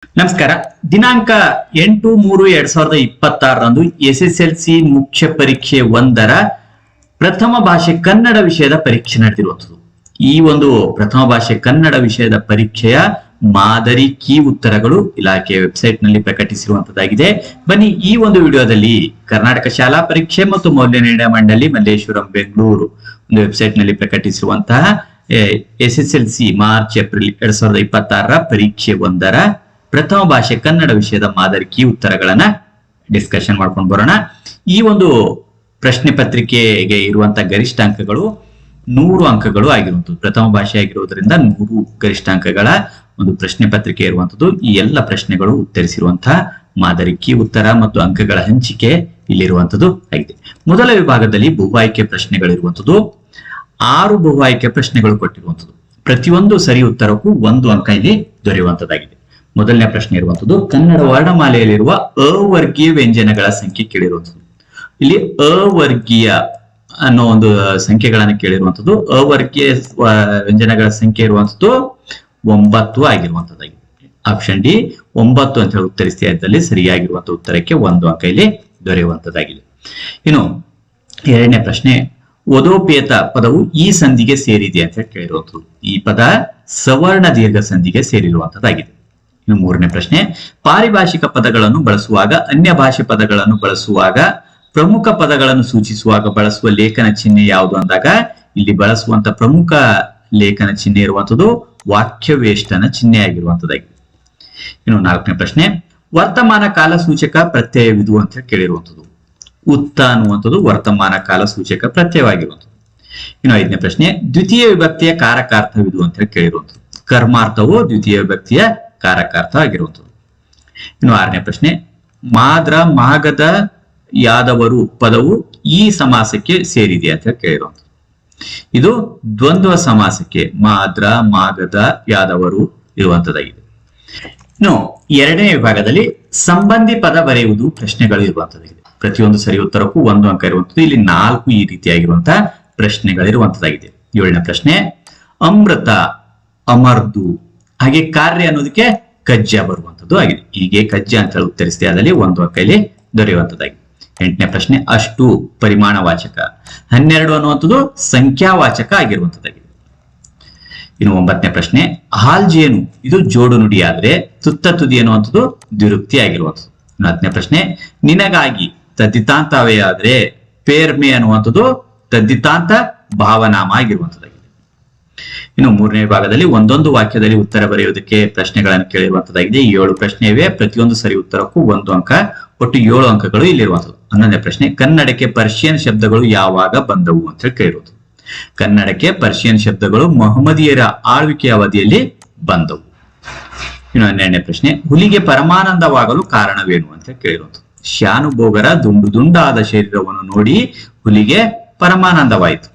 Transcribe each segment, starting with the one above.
ನಮಸ್ಕಾರ. ದಿನಾಂಕ 8/3/2026ರಂದು SSLC ಮುಖ್ಯ ಪರೀಕ್ಷೆ 1ರ ಪ್ರಥಮ ಭಾಷೆ ಕನ್ನಡ ವಿಷಯದ ಪರೀಕ್ಷೆ ನಡೆದಿರುವಂಥದ್ದು. ಈ ಒಂದು ಪ್ರಥಮ ಭಾಷೆ ಕನ್ನಡ ವಿಷಯದ ಪರೀಕ್ಷೆಯ ಮಾದರಿ ಕೀ ಉತ್ತರಗಳು ಇಲಾಖೆಯ ವೆಬ್ಸೈಟ್ ನಲ್ಲಿ ಪ್ರಕಟಿಸಿರುವಂತದ್ದಾಗಿದೆ. ಬನ್ನಿ ಈ ಒಂದು ವಿಡಿಯೋದಲ್ಲಿ ಕರ್ನಾಟಕ ಶಾಲಾ ಪರೀಕ್ಷೆ ಮತ್ತು ಮೌಲ್ಯ ನಿರ್ಣಯ ಮಂಡಳಿ ಮಲ್ಲೇಶ್ವರಂ ಬೆಂಗಳೂರು ಒಂದು ವೆಬ್ಸೈಟ್ ನಲ್ಲಿ ಪ್ರಕಟಿಸಿರುವಂತಹ SSLC ಮಾರ್ಚ್ ಏಪ್ರಿಲ್ 2026ರ ಪರೀಕ್ಷೆ 1ರ ಪ್ರಥಮ ಭಾಷೆ ಕನ್ನಡ ವಿಷಯದ ಮಾದರಿ ಕೀ ಉತ್ತರಗಳನ್ನ ಡಿಸ್ಕಷನ್ ಮಾಡ್ಕೊಂಡು ಬರೋಣ. ಈ ಒಂದು ಪ್ರಶ್ನೆ ಪತ್ರಿಕೆಗೆ ಇರುವಂತಹ ಗರಿಷ್ಠ ಅಂಕಗಳು 100 ಅಂಕಗಳು ಆಗಿರುವಂತದ್ದು. ಪ್ರಥಮ ಭಾಷೆ ಆಗಿರುವುದರಿಂದ 100 ಗರಿಷ್ಠ ಅಂಕಗಳ ಒಂದು ಪ್ರಶ್ನೆ ಪತ್ರಿಕೆ ಇರುವಂತದ್ದು. ಈ ಎಲ್ಲ ಪ್ರಶ್ನೆಗಳು ಉತ್ತರಿಸಿರುವಂತಹ ಮಾದರಿ ಕೀ ಉತ್ತರ ಮತ್ತು ಅಂಕಗಳ ಹಂಚಿಕೆ ಇಲ್ಲಿರುವಂತದ್ದು ಆಗಿದೆ. ಮೊದಲ ವಿಭಾಗದಲ್ಲಿ ಬಹು ಆಯ್ಕೆ ಪ್ರಶ್ನೆಗಳಿರುವಂತದ್ದು. 6 ಬಹು ಆಯ್ಕೆ ಪ್ರಶ್ನೆಗಳು ಕೊಟ್ಟಿರುವಂತದ್ದು. ಪ್ರತಿಯೊಂದು ಸರಿ ಉತ್ತರಕ್ಕೂ 1 ಅಂಕ ಇಲ್ಲಿ ದೊರೆಯುವಂತದ್ದಾಗಿದೆ. ಮೊದಲನೇ ಪ್ರಶ್ನೆ ಇರುವಂತದ್ದು ಕನ್ನಡ ವರ್ಣಮಾಲೆಯಲ್ಲಿರುವ ಅವರ್ಗೀಯ ವ್ಯಂಜನಗಳ ಸಂಖ್ಯೆ ಕೇಳಿರುವಂತದ್ದು. ಇಲ್ಲಿ ಅವರ್ಗೀಯ ಅನ್ನೋ ಒಂದು ಸಂಖ್ಯೆಗಳನ್ನು ಕೇಳಿರುವಂತದ್ದು. ಅವರ್ಗೀಯ ವ್ಯಂಜನಗಳ ಸಂಖ್ಯೆ ಇರುವಂತದ್ದು 9 ಆಗಿರುವಂತದ್ದಾಗಿದೆ. ಆಪ್ಷನ್ ಡಿ 9 ಅಂತ ಹೇಳಿ ಉತ್ತರಿಸ್ತಾ ಇದ್ದಲ್ಲಿ ಸರಿಯಾಗಿರುವಂತಹ ಉತ್ತರಕ್ಕೆ 1 ಅಂಕ ಇಲ್ಲಿ ದೊರೆಯುವಂತದ್ದಾಗಿದೆ. ಇನ್ನು ಎರಡನೇ ಪ್ರಶ್ನೆ, ವಧೋಪೇತ ಪದವು ಈ ಸಂಧಿಗೆ ಸೇರಿದೆ ಅಂತ ಹೇಳಿ ಕೇಳಿರುವಂತದ್ದು. ಈ ಪದ ಸವರ್ಣ ದೀರ್ಘ ಸಂಧಿಗೆ ಸೇರಿರುವಂತದ್ದಾಗಿದೆ. ಇನ್ನು ಮೂರನೇ ಪ್ರಶ್ನೆ, ಪಾರಿಭಾಷಿಕ ಪದಗಳನ್ನು ಬಳಸುವಾಗ ಅನ್ಯ ಭಾಷೆ ಪದಗಳನ್ನು ಬಳಸುವಾಗ ಪ್ರಮುಖ ಪದಗಳನ್ನು ಸೂಚಿಸುವಾಗ ಬಳಸುವ ಲೇಖನ ಚಿಹ್ನೆ ಯಾವುದು ಅಂದಾಗ ಇಲ್ಲಿ ಬಳಸುವಂತ ಪ್ರಮುಖ ಲೇಖನ ಚಿಹ್ನೆ ಇರುವಂತದ್ದು ವಾಕ್ಯವೇಷ್ಟನ ಚಿಹ್ನೆ ಆಗಿರುವಂತದ್ದಾಗಿದೆ. ಇನ್ನು ನಾಲ್ಕನೇ ಪ್ರಶ್ನೆ, ವರ್ತಮಾನ ಕಾಲ ಸೂಚಕ ಪ್ರತ್ಯಯವಿದು ಅಂತ ಹೇಳಿ ಕೇಳಿರುವಂತದ್ದು. ಉತ್ತ ಅನ್ನುವಂಥದ್ದು ವರ್ತಮಾನ ಕಾಲ ಸೂಚಕ ಪ್ರತ್ಯಯವಾಗಿರುವಂಥದ್ದು. ಇನ್ನು ಐದನೇ ಪ್ರಶ್ನೆ, ದ್ವಿತೀಯ ವಿಭಕ್ತಿಯ ಕಾರಕಾರ್ಥವಿದು ಅಂತ ಹೇಳಿ ಕೇಳಿರುವಂಥದ್ದು. ಕರ್ಮಾರ್ಥವು ದ್ವಿತೀಯ ವಿಭಕ್ತಿಯ ಕಾರಕಾರ್ಥ ಆಗಿರುವಂಥದ್ದು. ಇನ್ನು ಆರನೇ ಪ್ರಶ್ನೆ, ಮಾದ್ರ ಮಾಗದ ಯಾದವರು ಪದವು ಈ ಸಮಾಸಕ್ಕೆ ಸೇರಿದೆ ಅಂತ ಹೇಳಿ ಕೇಳಿರುವಂಥದ್ದು. ಇದು ದ್ವಂದ್ವ ಸಮಾಸಕ್ಕೆ ಮಾದ್ರ ಮಾಗದ ಯಾದವರು ಇರುವಂತದ್ದಾಗಿದೆ. ಇನ್ನು ಎರಡನೇ ವಿಭಾಗದಲ್ಲಿ ಸಂಬಂಧಿ ಪದ ಬರೆಯುವುದು ಪ್ರಶ್ನೆಗಳು ಇರುವಂತದ್ದಾಗಿದೆ. ಪ್ರತಿಯೊಂದು ಸರಿ ಉತ್ತರಕ್ಕೂ 1 ಅಂಕ ಇರುವಂತದ್ದು. ಇಲ್ಲಿ 4 ಈ ರೀತಿಯಾಗಿರುವಂತಹ ಪ್ರಶ್ನೆಗಳಿರುವಂತದ್ದಾಗಿದೆ. ಏಳನೇ ಪ್ರಶ್ನೆ, ಅಮೃತ ಅಮರ್ದು ಹಾಗೆ ಕಾರ್ಯ ಅನ್ನೋದಕ್ಕೆ ಕಜ್ಜ ಬರುವಂತದ್ದು ಆಗಿದೆ. ಹೀಗೆ ಕಜ್ಜ ಅಂತ ಹೇಳಿ ಉತ್ತರಿಸಿದೆ ಅದರಲ್ಲಿ 1 ಅಂಕ ಇಲ್ಲಿ ದೊರೆಯುವಂತದ್ದಾಗಿದೆ. ಎಂಟನೇ ಪ್ರಶ್ನೆ, ಅಷ್ಟು ಪರಿಮಾಣವಾಚಕ. 12 ಅನ್ನುವಂಥದ್ದು ಸಂಖ್ಯಾವಾಚಕ ಆಗಿರುವಂತದ್ದಾಗಿದೆ. ಇನ್ನು 9ನೇ ಪ್ರಶ್ನೆ, ಹಾಲ್ಜೇನು ಇದು ಜೋಡು ನುಡಿ ಆದ್ರೆ ತುತ್ತ ತುದಿ ಅನ್ನುವಂಥದ್ದು ದ್ವಿರುಕ್ತಿ ಆಗಿರುವಂಥದ್ದು. ಇನ್ನು 10ನೇ ಪ್ರಶ್ನೆ, ನಿನಗಾಗಿ ತದ್ದಿತಾಂತವೇ ಆದ್ರೆ ಪೇರ್ಮೆ ಅನ್ನುವಂಥದ್ದು ತದ್ದಿತಾಂತ ಭಾವನಾಮ ಆಗಿರುವಂತದ್ದಾಗಿದೆ. ಇನ್ನು ಮೂರನೇ ವಿಭಾಗದಲ್ಲಿ ಒಂದೊಂದು ವಾಕ್ಯದಲ್ಲಿ ಉತ್ತರ ಬರೆಯುವುದಕ್ಕೆ ಪ್ರಶ್ನೆಗಳನ್ನು ಕೇಳಿರುವಂತದ್ದಾಗಿದೆ. 7 ಪ್ರಶ್ನೆ ಇವೆ. ಪ್ರತಿಯೊಂದು ಸರಿ ಉತ್ತರಕ್ಕೂ 1 ಅಂಕ. ಒಟ್ಟು 7 ಅಂಕಗಳು ಇಲ್ಲಿರುವಂತದ್ದು. 11ನೇ ಪ್ರಶ್ನೆ, ಕನ್ನಡಕ್ಕೆ ಪರ್ಷಿಯನ್ ಶಬ್ದಗಳು ಯಾವಾಗ ಬಂದವು ಅಂತ ಹೇಳಿ ಕೇಳಿರುವುದು. ಕನ್ನಡಕ್ಕೆ ಪರ್ಷಿಯನ್ ಶಬ್ದಗಳು ಮಹಮ್ಮದಿಯರ ಆಳ್ವಿಕೆಯ ಅವಧಿಯಲ್ಲಿ ಬಂದವು. ಇನ್ನು 12ನೇ ಪ್ರಶ್ನೆ, ಹುಲಿಗೆ ಪರಮಾನಂದವಾಗಲು ಕಾರಣವೇನು ಅಂತ ಕೇಳಿರುವಂಥದ್ದು. ಶಾನುಭೋಗರ ದುಂಡು ದುಂಡಾದ ಶರೀರವನ್ನು ನೋಡಿ ಹುಲಿಗೆ ಪರಮಾನಂದವಾಯಿತು.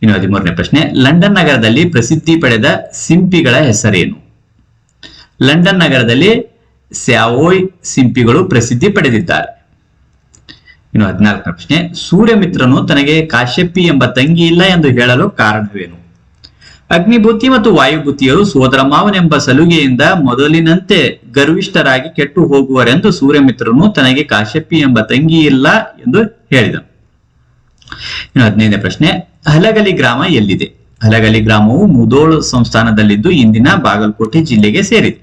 ಇನ್ನು 13ನೇ ಪ್ರಶ್ನೆ, ಲಂಡನ್ ನಗರದಲ್ಲಿ ಪ್ರಸಿದ್ಧಿ ಪಡೆದ ಸಿಂಪಿಗಳ ಹೆಸರೇನು? ಲಂಡನ್ ನಗರದಲ್ಲಿ ಸ್ಯಾವೋಯ್ ಸಿಂಪಿಗಳು ಪ್ರಸಿದ್ಧಿ ಪಡೆದಿದ್ದಾರೆ. ಇನ್ನು 14ನೇ ಪ್ರಶ್ನೆ, ಸೂರ್ಯಮಿತ್ರನು ತನಗೆ ಕಾಶ್ಯಪಿ ಎಂಬ ತಂಗಿ ಇಲ್ಲ ಎಂದು ಹೇಳಲು ಕಾರಣವೇನು? ಅಗ್ನಿಭೂತಿ ಮತ್ತು ವಾಯುಭೂತಿಯರು ಸೋದರ ಮಾವನೆಂಬ ಸಲುಗೆಯಿಂದ ಮೊದಲಿನಂತೆ ಗರ್ವಿಷ್ಠರಾಗಿ ಕೆಟ್ಟು ಹೋಗುವರೆಂದು ಸೂರ್ಯಮಿತ್ರನು ತನಗೆ ಕಾಶ್ಯಪಿ ಎಂಬ ತಂಗಿ ಇಲ್ಲ ಎಂದು ಹೇಳಿದನು. ಇನ್ನು 15ನೇ ಪ್ರಶ್ನೆ, ಹಲಗಲಿ ಗ್ರಾಮ ಎಲ್ಲಿದೆ? ಹಲಗಲಿ ಗ್ರಾಮವು ಮುಧೋಳ ಸಂಸ್ಥಾನದಲ್ಲಿದ್ದು ಇಂದಿನ ಬಾಗಲಕೋಟೆ ಜಿಲ್ಲೆಗೆ ಸೇರಿದೆ.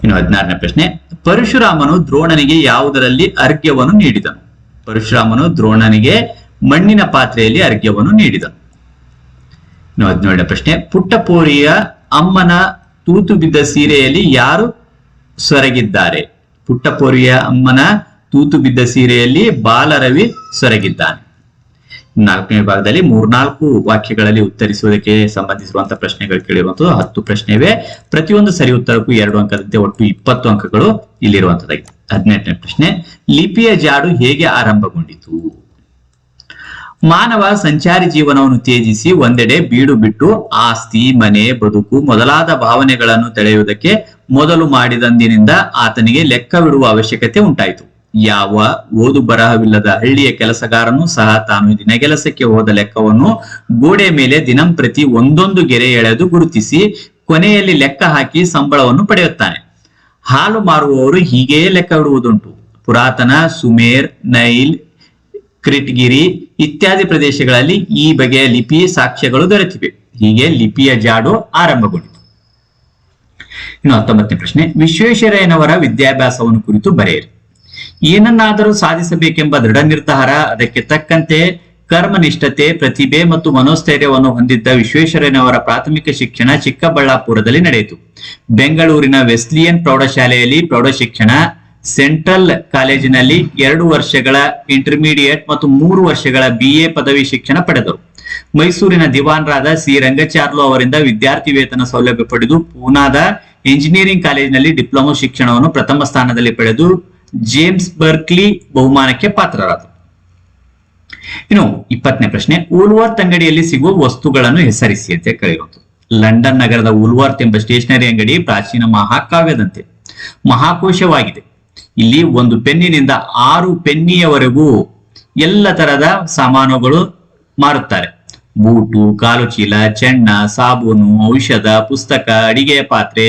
ಇನ್ನು 16ನೇ ಪ್ರಶ್ನೆ, ಪರಶುರಾಮನು ದ್ರೋಣನಿಗೆ ಯಾವುದರಲ್ಲಿ ಅರ್ಘ್ಯವನ್ನು ನೀಡಿದನು? ಪರಶುರಾಮನು ದ್ರೋಣನಿಗೆ ಮಣ್ಣಿನ ಪಾತ್ರೆಯಲ್ಲಿ ಅರ್ಘ್ಯವನ್ನು ನೀಡಿದನು. ಇನ್ನು 17ನೇ ಪ್ರಶ್ನೆ, ಪುಟ್ಟಪೋರಿಯ ಅಮ್ಮನ ತೂತು ಬಿದ್ದ ಸೀರೆಯಲ್ಲಿ ಯಾರು ಸೊರಗಿದ್ದಾರೆ? ಪುಟ್ಟಪೋರಿಯ ಅಮ್ಮನ ತೂತು ಬಿದ್ದ ಸೀರೆಯಲ್ಲಿ ಬಾಲರವಿ ಸೊರಗಿದ್ದಾನೆ. 4ನೇ ವಿಭಾಗದಲ್ಲಿ 3-4 ವಾಕ್ಯಗಳಲ್ಲಿ ಉತ್ತರಿಸುವುದಕ್ಕೆ ಸಂಬಂಧಿಸಿರುವಂತಹ ಪ್ರಶ್ನೆಗಳು ಕೇಳಿರುವಂತದ್ದು 10 ಪ್ರಶ್ನೆ ಇವೆ. ಪ್ರತಿಯೊಂದು ಸರಿ ಉತ್ತರಕ್ಕೂ 2 ಅಂಕದಂತೆ ಒಟ್ಟು 20 ಅಂಕಗಳು ಇಲ್ಲಿರುವಂತದ್ದಾಗಿದೆ. 18ನೇ ಪ್ರಶ್ನೆ, ಲಿಪಿಯ ಜಾಡು ಹೇಗೆ ಆರಂಭಗೊಂಡಿತು? ಮಾನವ ಸಂಚಾರಿ ಜೀವನವನ್ನು ತ್ಯಜಿಸಿ ಒಂದೆಡೆ ಬೀಡು ಬಿಟ್ಟು ಆಸ್ತಿ ಮನೆ ಬದುಕು ಮೊದಲಾದ ಭಾವನೆಗಳನ್ನು ತಡೆಯುವುದಕ್ಕೆ ಮೊದಲು ಮಾಡಿದಂದಿನಿಂದ ಆತನಿಗೆ ಲೆಕ್ಕವಿಡುವ ಅವಶ್ಯಕತೆ ಉಂಟಾಯಿತು. ಯಾವ ಓದು ಬರಹವಿಲ್ಲದ ಹಳ್ಳಿಯ ಕೆಲಸಗಾರನು ಸಹ ತಾನು ದಿನಗೆಲಸಕ್ಕೆ ಹೋದ ಲೆಕ್ಕವನ್ನು ಗೋಡೆ ಮೇಲೆ ದಿನಂಪ್ರತಿ ಒಂದೊಂದು ಗೆರೆ ಎಳೆದು ಗುರುತಿಸಿ ಕೊನೆಯಲ್ಲಿ ಲೆಕ್ಕ ಹಾಕಿ ಸಂಬಳವನ್ನು ಪಡೆಯುತ್ತಾನೆ. ಹಾಲು ಮಾರುವವರು ಹೀಗೆಯೇ ಲೆಕ್ಕ ಇಡುವುದುಂಟು. ಪುರಾತನ ಸುಮೇರ್, ನೈಲ್, ಕ್ರಿಟ್ಗಿರಿ ಇತ್ಯಾದಿ ಪ್ರದೇಶಗಳಲ್ಲಿ ಈ ಬಗೆಯ ಲಿಪಿ ಸಾಕ್ಷ್ಯಗಳು ದೊರೆತಿವೆ. ಹೀಗೆ ಲಿಪಿಯ ಜಾಡು ಆರಂಭಗೊಂಡಿತು. ಇನ್ನು 19ನೇ ಪ್ರಶ್ನೆ, ವಿಶ್ವೇಶ್ವರಯ್ಯನವರ ವಿದ್ಯಾಭ್ಯಾಸವನ್ನು ಕುರಿತು ಬರೆಯಿರಿ. ಏನನ್ನಾದರೂ ಸಾಧಿಸಬೇಕೆಂಬ ದೃಢ ನಿರ್ಧಾರ, ಅದಕ್ಕೆ ತಕ್ಕಂತೆ ಕರ್ಮನಿಷ್ಠತೆ, ಪ್ರತಿಭೆ ಮತ್ತು ಮನೋಸ್ಥೈರ್ಯವನ್ನು ಹೊಂದಿದ್ದ ವಿಶ್ವೇಶ್ವರಯ್ಯನವರ ಪ್ರಾಥಮಿಕ ಶಿಕ್ಷಣ ಚಿಕ್ಕಬಳ್ಳಾಪುರದಲ್ಲಿ ನಡೆಯಿತು. ಬೆಂಗಳೂರಿನ ವೆಸ್ಲಿಯನ್ ಪ್ರೌಢಶಾಲೆಯಲ್ಲಿ ಪ್ರೌಢಶಿಕ್ಷಣ, ಸೆಂಟ್ರಲ್ ಕಾಲೇಜಿನಲ್ಲಿ 2 ವರ್ಷಗಳ ಇಂಟರ್ಮೀಡಿಯೇಟ್ ಮತ್ತು 3 ವರ್ಷಗಳ BA ಪದವಿ ಶಿಕ್ಷಣ ಪಡೆದರು. ಮೈಸೂರಿನ ದಿವಾನರಾದ ಸಿ ರಂಗಚಾರ್ಲು ಅವರಿಂದ ವಿದ್ಯಾರ್ಥಿ ವೇತನ ಸೌಲಭ್ಯ ಪಡೆದು ಪೂನಾದ ಇಂಜಿನಿಯರಿಂಗ್ ಕಾಲೇಜಿನಲ್ಲಿ ಡಿಪ್ಲೊಮಾ ಶಿಕ್ಷಣವನ್ನು ಪ್ರಥಮ ಸ್ಥಾನದಲ್ಲಿ ಪಡೆದು ಜೇಮ್ಸ್ ಬರ್ಕ್ಲಿ ಬಹುಮಾನಕ್ಕೆ ಪಾತ್ರರಾದರು. ಇನ್ನು 20ನೇ ಪ್ರಶ್ನೆ, ವೂಲ್ವರ್ತ್ ಅಂಗಡಿಯಲ್ಲಿ ಸಿಗುವ ವಸ್ತುಗಳನ್ನು ಹೆಸರಿಸಿ ಅಂತ ಕೇಳಿರುವುದು. ಲಂಡನ್ ನಗರದ ವೂಲ್ವರ್ತ್ ಎಂಬ ಸ್ಟೇಷನರಿ ಅಂಗಡಿ ಪ್ರಾಚೀನ ಮಹಾಕಾವ್ಯದಂತೆ ಮಹಾಕೋಶವಾಗಿದೆ. ಇಲ್ಲಿ 1 ಪೆನ್ನಿನಿಂದ 6 ಪೆನ್ನಿಯವರೆಗೂ ಎಲ್ಲ ತರದ ಸಾಮಾನುಗಳು ಮಾರುತ್ತಾರೆ. ಬೂಟು, ಕಾಲು ಚೀಲ, ಚೆನ್ನ, ಸಾಬೂನು, ಔಷಧ, ಪುಸ್ತಕ, ಅಡಿಗೆಯ ಪಾತ್ರೆ,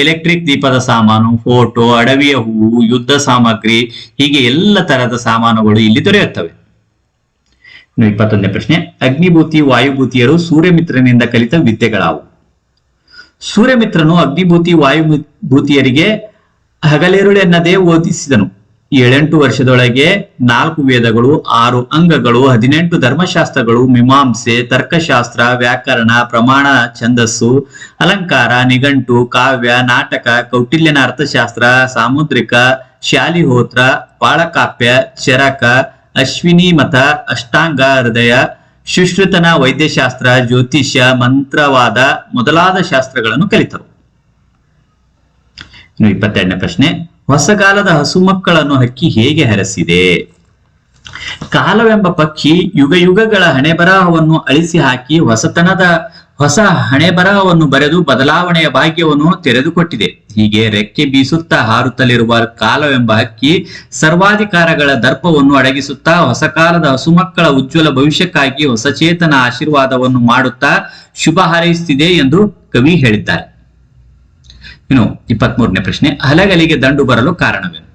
ಎಲೆಕ್ಟ್ರಿಕ್ ದೀಪದ ಸಾಮಾನು, ಫೋಟೋ, ಅಡವಿಯ ಹೂವು, ಯುದ್ಧ ಸಾಮಗ್ರಿ, ಹೀಗೆ ಎಲ್ಲ ತರದ ಸಾಮಾನುಗಳು ಇಲ್ಲಿ ದೊರೆಯುತ್ತವೆ. 21ನೇ ಪ್ರಶ್ನೆ, ಅಗ್ನಿಭೂತಿ ವಾಯುಭೂತಿಯರು ಸೂರ್ಯಮಿತ್ರನಿಂದ ಕಲಿತ ವಿದ್ಯೆಗಳಾವು? ಸೂರ್ಯಮಿತ್ರನು ಅಗ್ನಿಭೂತಿ ವಾಯುಭೂತಿಯರಿಗೆ ಹಗಲಿರುಳೆನ್ನದೇ ಓದಿಸಿದನು. 7 ವರ್ಷದೊಳಗೆ 4 ವೇದಗಳು, 6 ಅಂಗಗಳು, 18 ಧರ್ಮಶಾಸ್ತ್ರಗಳು, ಮೀಮಾಂಸೆ, ತರ್ಕಶಾಸ್ತ್ರ, ವ್ಯಾಕರಣ, ಪ್ರಮಾಣ, ಛಂದಸ್ಸು, ಅಲಂಕಾರ, ನಿಘಂಟು, ಕಾವ್ಯ, ನಾಟಕ, ಕೌಟಿಲ್ಯನ ಅರ್ಥಶಾಸ್ತ್ರ, ಸಾಮುದ್ರಿಕ, ಶಾಲಿಹೋತ್ರ, ಪಾಳಕಾಪ್ಯ, ಚರಕ, ಅಶ್ವಿನಿ ಮತ, ಅಷ್ಟಾಂಗ ಹೃದಯ, ಸುಶ್ರುತನ ವೈದ್ಯಶಾಸ್ತ್ರ, ಜ್ಯೋತಿಷ್ಯ, ಮಂತ್ರವಾದ ಮೊದಲಾದ ಶಾಸ್ತ್ರಗಳನ್ನು ಕಲಿತರು. 22ನೇ ಪ್ರಶ್ನೆ, ಹೊಸಗಾಲದ ಹಸು ಮಕ್ಕಳನ್ನು ಹಕ್ಕಿ ಹೇಗೆ ಹರಸಿದೆ? ಕಾಲವೆಂಬ ಪಕ್ಷಿ ಯುಗ ಯುಗಗಳ ಹಣೆಬರಹವನ್ನು ಅಳಿಸಿ ಹಾಕಿ ಹೊಸ ಹಣೆಬರಹವನ್ನು ಬರೆದು ಬದಲಾವಣೆಯ ಭಾಗ್ಯವನ್ನು ತೆರೆದುಕೊಟ್ಟಿದೆ. ಹೀಗೆ ರೆಕ್ಕೆ ಬೀಸುತ್ತಾ ಹಾರುತ್ತಲಿರುವ ಕಾಲವೆಂಬ ಹಕ್ಕಿ ಸರ್ವಾಧಿಕಾರಗಳ ದರ್ಪವನ್ನು ಅಡಗಿಸುತ್ತಾ ಹೊಸ ಕಾಲದ ಹಸುಮಕ್ಕಳ ಉಜ್ವಲ ಭವಿಷ್ಯಕ್ಕಾಗಿ ಹೊಸಚೇತನ ಆಶೀರ್ವಾದವನ್ನು ಮಾಡುತ್ತಾ ಶುಭ ಹಾರೈಸುತ್ತಿದೆ ಎಂದು ಕವಿ ಹೇಳಿದ್ದಾರೆ. ಇನ್ನು 23ನೇ ಪ್ರಶ್ನೆ, ಹಲಗಲಿಗೆ ದಂಡು ಬರಲು ಕಾರಣವೇನು?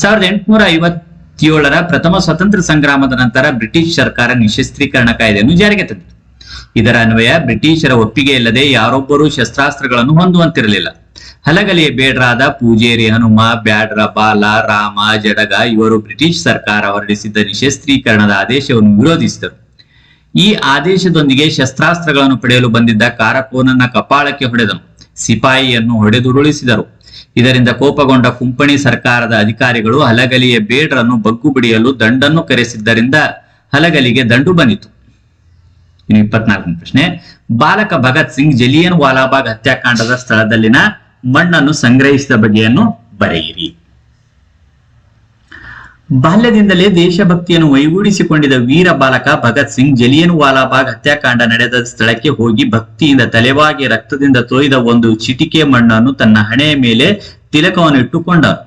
1857ರ ಪ್ರಥಮ ಸ್ವತಂತ್ರ ಸಂಗ್ರಾಮದ ನಂತರ ಬ್ರಿಟಿಷ್ ಸರ್ಕಾರ ನಿಶಸ್ತ್ರೀಕರಣ ಕಾಯ್ದೆಯನ್ನು ಜಾರಿಗೆ ತಂದಿತು. ಇದರ ಅನ್ವಯ ಬ್ರಿಟಿಷರ ಒಪ್ಪಿಗೆ ಇಲ್ಲದೆ ಯಾರೊಬ್ಬರೂ ಶಸ್ತ್ರಾಸ್ತ್ರಗಳನ್ನು ಹೊಂದುವಂತಿರಲಿಲ್ಲ. ಹಲಗಲಿಯ ಬೇಡರಾದ ಪೂಜೇರಿ ಹನುಮ, ಬ್ಯಾಡ್ರ ಬಾಲ, ರಾಮ, ಜಡಗ ಇವರು ಬ್ರಿಟಿಷ್ ಸರ್ಕಾರ ಹೊರಡಿಸಿದ್ದ ನಿಶಸ್ತ್ರೀಕರಣದ ಆದೇಶವನ್ನು ವಿರೋಧಿಸಿದರು. ಈ ಆದೇಶದೊಂದಿಗೆ ಶಸ್ತ್ರಾಸ್ತ್ರಗಳನ್ನು ಪಡೆಯಲು ಬಂದಿದ್ದ ಕಾರಕೋನನ್ನ ಕಪಾಳಕ್ಕೆ ಹೊಡೆದನು. ಸಿಪಾಯಿಯನ್ನು ಹೊಡೆದುರುಳಿಸಿದರು. ಇದರಿಂದ ಕೋಪಗೊಂಡ ಕುಂಪಣಿ ಸರ್ಕಾರದ ಅಧಿಕಾರಿಗಳು ಹಲಗಲಿಯ ಬೇಡ್ರನ್ನು ಬಗ್ಗು ಬಿಡಿಯಲು ದಂಡನ್ನು ಕರೆಸಿದ್ದರಿಂದ ಹಲಗಲಿಗೆ ದಂಡು ಬಂದಿತು. ಇನ್ನು 24ನೇ ಪ್ರಶ್ನೆ, ಬಾಲಕ ಭಗತ್ ಸಿಂಗ್ ಜಲಿಯನ್ ವಾಲಾಬಾಗ್ ಹತ್ಯಾಕಾಂಡದ ಸ್ಥಳದಲ್ಲಿನ ಮಣ್ಣನ್ನು ಸಂಗ್ರಹಿಸಿದ ಬಗೆಯನ್ನು ಬರೆಯಿರಿ. ಬಾಲ್ಯದಿಂದಲೇ ದೇಶಭಕ್ತಿಯನ್ನು ಮೈಗೂಡಿಸಿಕೊಂಡಿದ್ದ ವೀರ ಬಾಲಕ ಭಗತ್ ಸಿಂಗ್ ಜಲಿಯನ್ ವಾಲಾಬಾಗ್ ಹತ್ಯಾಕಾಂಡ ನಡೆದ ಸ್ಥಳಕ್ಕೆ ಹೋಗಿ ಭಕ್ತಿಯಿಂದ ತಲೆವಾಗಿ ರಕ್ತದಿಂದ ತೊಯ್ದ ಒಂದು ಚಿಟಿಕೆ ಮಣ್ಣನ್ನು ತನ್ನ ಹಣೆಯ ಮೇಲೆ ತಿಲಕವನ್ನು ಇಟ್ಟುಕೊಂಡನು.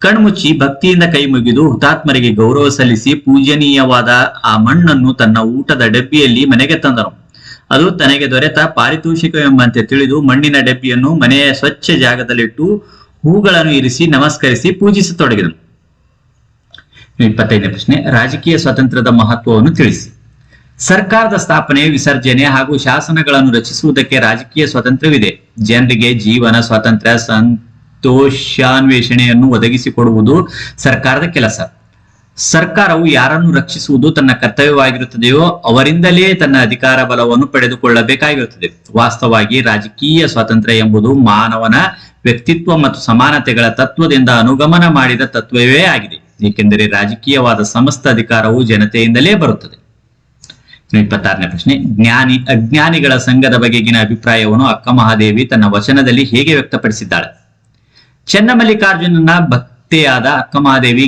ಕಣ್ಮುಚ್ಚಿ ಭಕ್ತಿಯಿಂದ ಕೈ ಮುಗಿದು ಹುತಾತ್ಮರಿಗೆ ಗೌರವ ಸಲ್ಲಿಸಿ ಪೂಜನೀಯವಾದ ಆ ಮಣ್ಣನ್ನು ತನ್ನ ಊಟದ ಡಬ್ಬಿಯಲ್ಲಿ ಮನೆಗೆ ತಂದನು. ಅದು ತನಗೆ ದೊರೆತ ಪಾರಿತೋಷಿಕವೆಂಬಂತೆ ತಿಳಿದು ಮಣ್ಣಿನ ಡಬ್ಬಿಯನ್ನು ಮನೆಯ ಸ್ವಚ್ಛ ಜಾಗದಲ್ಲಿಟ್ಟು ಹೂಗಳನ್ನು ಇರಿಸಿ ನಮಸ್ಕರಿಸಿ ಪೂಜಿಸತೊಡಗಿದನು. 25ನೇ ಪ್ರಶ್ನೆ, ರಾಜಕೀಯ ಸ್ವಾತಂತ್ರ್ಯದ ಮಹತ್ವವನ್ನು ತಿಳಿಸಿ. ಸರ್ಕಾರದ ಸ್ಥಾಪನೆ, ವಿಸರ್ಜನೆ ಹಾಗೂ ಶಾಸನಗಳನ್ನು ರಚಿಸುವುದಕ್ಕೆ ರಾಜಕೀಯ ಸ್ವಾತಂತ್ರ್ಯವಿದೆ. ಜನರಿಗೆ ಜೀವನ ಸ್ವಾತಂತ್ರ್ಯ, ಸಂತೋಷಾನ್ವೇಷಣೆಯನ್ನು ಒದಗಿಸಿಕೊಡುವುದು ಸರ್ಕಾರದ ಕೆಲಸ. ಸರ್ಕಾರವು ಯಾರನ್ನು ರಕ್ಷಿಸುವುದು ತನ್ನ ಕರ್ತವ್ಯವಾಗಿರುತ್ತದೆಯೋ ಅವರಿಂದಲೇ ತನ್ನ ಅಧಿಕಾರ ಬಲವನ್ನು ಪಡೆದುಕೊಳ್ಳಬೇಕಾಗಿರುತ್ತದೆ. ವಾಸ್ತವವಾಗಿ ರಾಜಕೀಯ ಸ್ವಾತಂತ್ರ್ಯ ಎಂಬುದು ಮಾನವನ ವ್ಯಕ್ತಿತ್ವ ಮತ್ತು ಸಮಾನತೆಗಳ ತತ್ವದಿಂದ ಅನುಗಮನ ಮಾಡಿದ ತತ್ವವೇ ಆಗಿದೆ. ಏಕೆಂದರೆ ರಾಜಕೀಯವಾದ ಸಮಸ್ತ ಅಧಿಕಾರವು ಜನತೆಯಿಂದಲೇ ಬರುತ್ತದೆ. 26ನೇ ಪ್ರಶ್ನೆ, ಅಜ್ಞಾನಿಗಳ ಸಂಘದ ಬಗೆಗಿನ ಅಭಿಪ್ರಾಯವನ್ನು ಅಕ್ಕ ಮಹಾದೇವಿ ತನ್ನ ವಚನದಲ್ಲಿ ಹೇಗೆ ವ್ಯಕ್ತಪಡಿಸಿದ್ದಾಳೆ? ಚನ್ನಮಲ್ಲಿಕಾರ್ಜುನನ ಭಕ್ತೆಯಾದ ಅಕ್ಕ ಮಹಾದೇವಿ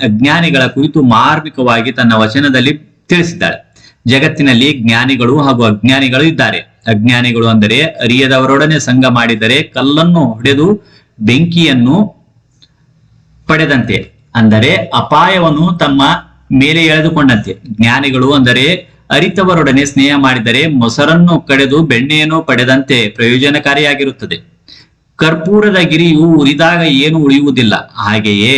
ಅಜ್ಞಾನಿಗಳ ಕುರಿತು ಮಾರ್ಮಿಕವಾಗಿ ತನ್ನ ವಚನದಲ್ಲಿ ತಿಳಿಸಿದ್ದಾಳೆ. ಜಗತ್ತಿನಲ್ಲಿ ಜ್ಞಾನಿಗಳು ಹಾಗೂ ಅಜ್ಞಾನಿಗಳು ಇದ್ದಾರೆ. ಅಜ್ಞಾನಿಗಳು ಅಂದರೆ ಅರಿಯದವರೊಡನೆ ಸಂಘ ಮಾಡಿದರೆ ಕಲ್ಲನ್ನು ಹೊಡೆದು ಬೆಂಕಿಯನ್ನು ಪಡೆದಂತೆ, ಅಂದರೆ ಅಪಾಯವನ್ನು ತಮ್ಮ ಮೇಲೆ ಎಳೆದುಕೊಂಡಂತೆ. ಜ್ಞಾನಿಗಳು ಅಂದರೆ ಅರಿತವರೊಡನೆ ಸ್ನೇಹ ಮಾಡಿದರೆ ಮೊಸರನ್ನು ಕಡೆದು ಬೆಣ್ಣೆಯನ್ನು ಪಡೆದಂತೆ ಪ್ರಯೋಜನಕಾರಿಯಾಗಿರುತ್ತದೆ. ಕರ್ಪೂರದ ಗಿರಿಯು ಉರಿದಾಗ ಏನು ಉಳಿಯುವುದಿಲ್ಲ, ಹಾಗೆಯೇ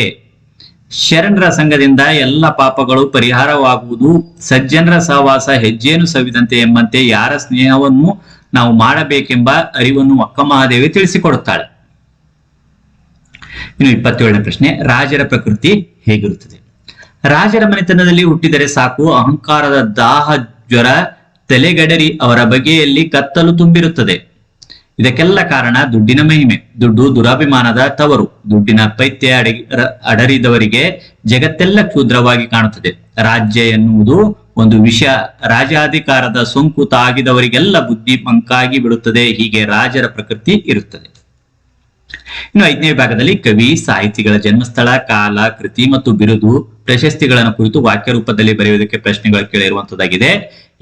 ಶರಣರ ಸಂಘದಿಂದ ಎಲ್ಲ ಪಾಪಗಳು ಪರಿಹಾರವಾಗುವುದು. ಸಜ್ಜನರ ಸಹವಾಸ ಹೆಜ್ಜೆಯನ್ನು ಸವಿದಂತೆ ಎಂಬಂತೆ ಯಾರ ಸ್ನೇಹವನ್ನು ನಾವು ಮಾಡಬೇಕೆಂಬ ಅರಿವನ್ನು ಅಕ್ಕಮಹಾದೇವಿ ತಿಳಿಸಿಕೊಡುತ್ತಾಳೆ. ಇನ್ನು 27ನೇ ಪ್ರಶ್ನೆ, ರಾಜರ ಪ್ರಕೃತಿ ಹೇಗಿರುತ್ತದೆ? ರಾಜರ ಮನೆತನದಲ್ಲಿ ಹುಟ್ಟಿದರೆ ಸಾಕು, ಅಹಂಕಾರದ ದಾಹ ಜ್ವರ ತಲೆಗಡರಿ ಅವರ ಬಗೆಯಲ್ಲಿ ಕತ್ತಲು ತುಂಬಿರುತ್ತದೆ. ಇದಕ್ಕೆಲ್ಲ ಕಾರಣ ದುಡ್ಡಿನ ಮಹಿಮೆ. ದುಡ್ಡು ದುರಾಭಿಮಾನದ ತವರು. ದುಡ್ಡಿನ ಪೈತ್ಯ ಅಡರಿದವರಿಗೆ ಜಗತ್ತೆಲ್ಲ ಕ್ಷುದ್ರವಾಗಿ ಕಾಣುತ್ತದೆ. ರಾಜ್ಯ ಎನ್ನುವುದು ಒಂದು ವಿಷ. ರಾಜಾಧಿಕಾರದ ಸೋಂಕು ತಾಗಿದವರಿಗೆಲ್ಲ ಬುದ್ಧಿ ಮಂಕಾಗಿ ಬಿಡುತ್ತದೆ. ಹೀಗೆ ರಾಜರ ಪ್ರಕೃತಿ ಇರುತ್ತದೆ. ಇನ್ನು 5ನೇ ವಿಭಾಗದಲ್ಲಿ ಕವಿ ಸಾಹಿತಿಗಳ ಜನ್ಮಸ್ಥಳ, ಕಾಲ, ಕೃತಿ ಮತ್ತು ಬಿರುದು, ಪ್ರಶಸ್ತಿಗಳನ್ನು ಕುರಿತು ವಾಕ್ಯ ರೂಪದಲ್ಲಿ ಬರೆಯುವುದಕ್ಕೆ ಪ್ರಶ್ನೆಗಳು ಕೇಳಿರುವಂತದ್ದಾಗಿದೆ.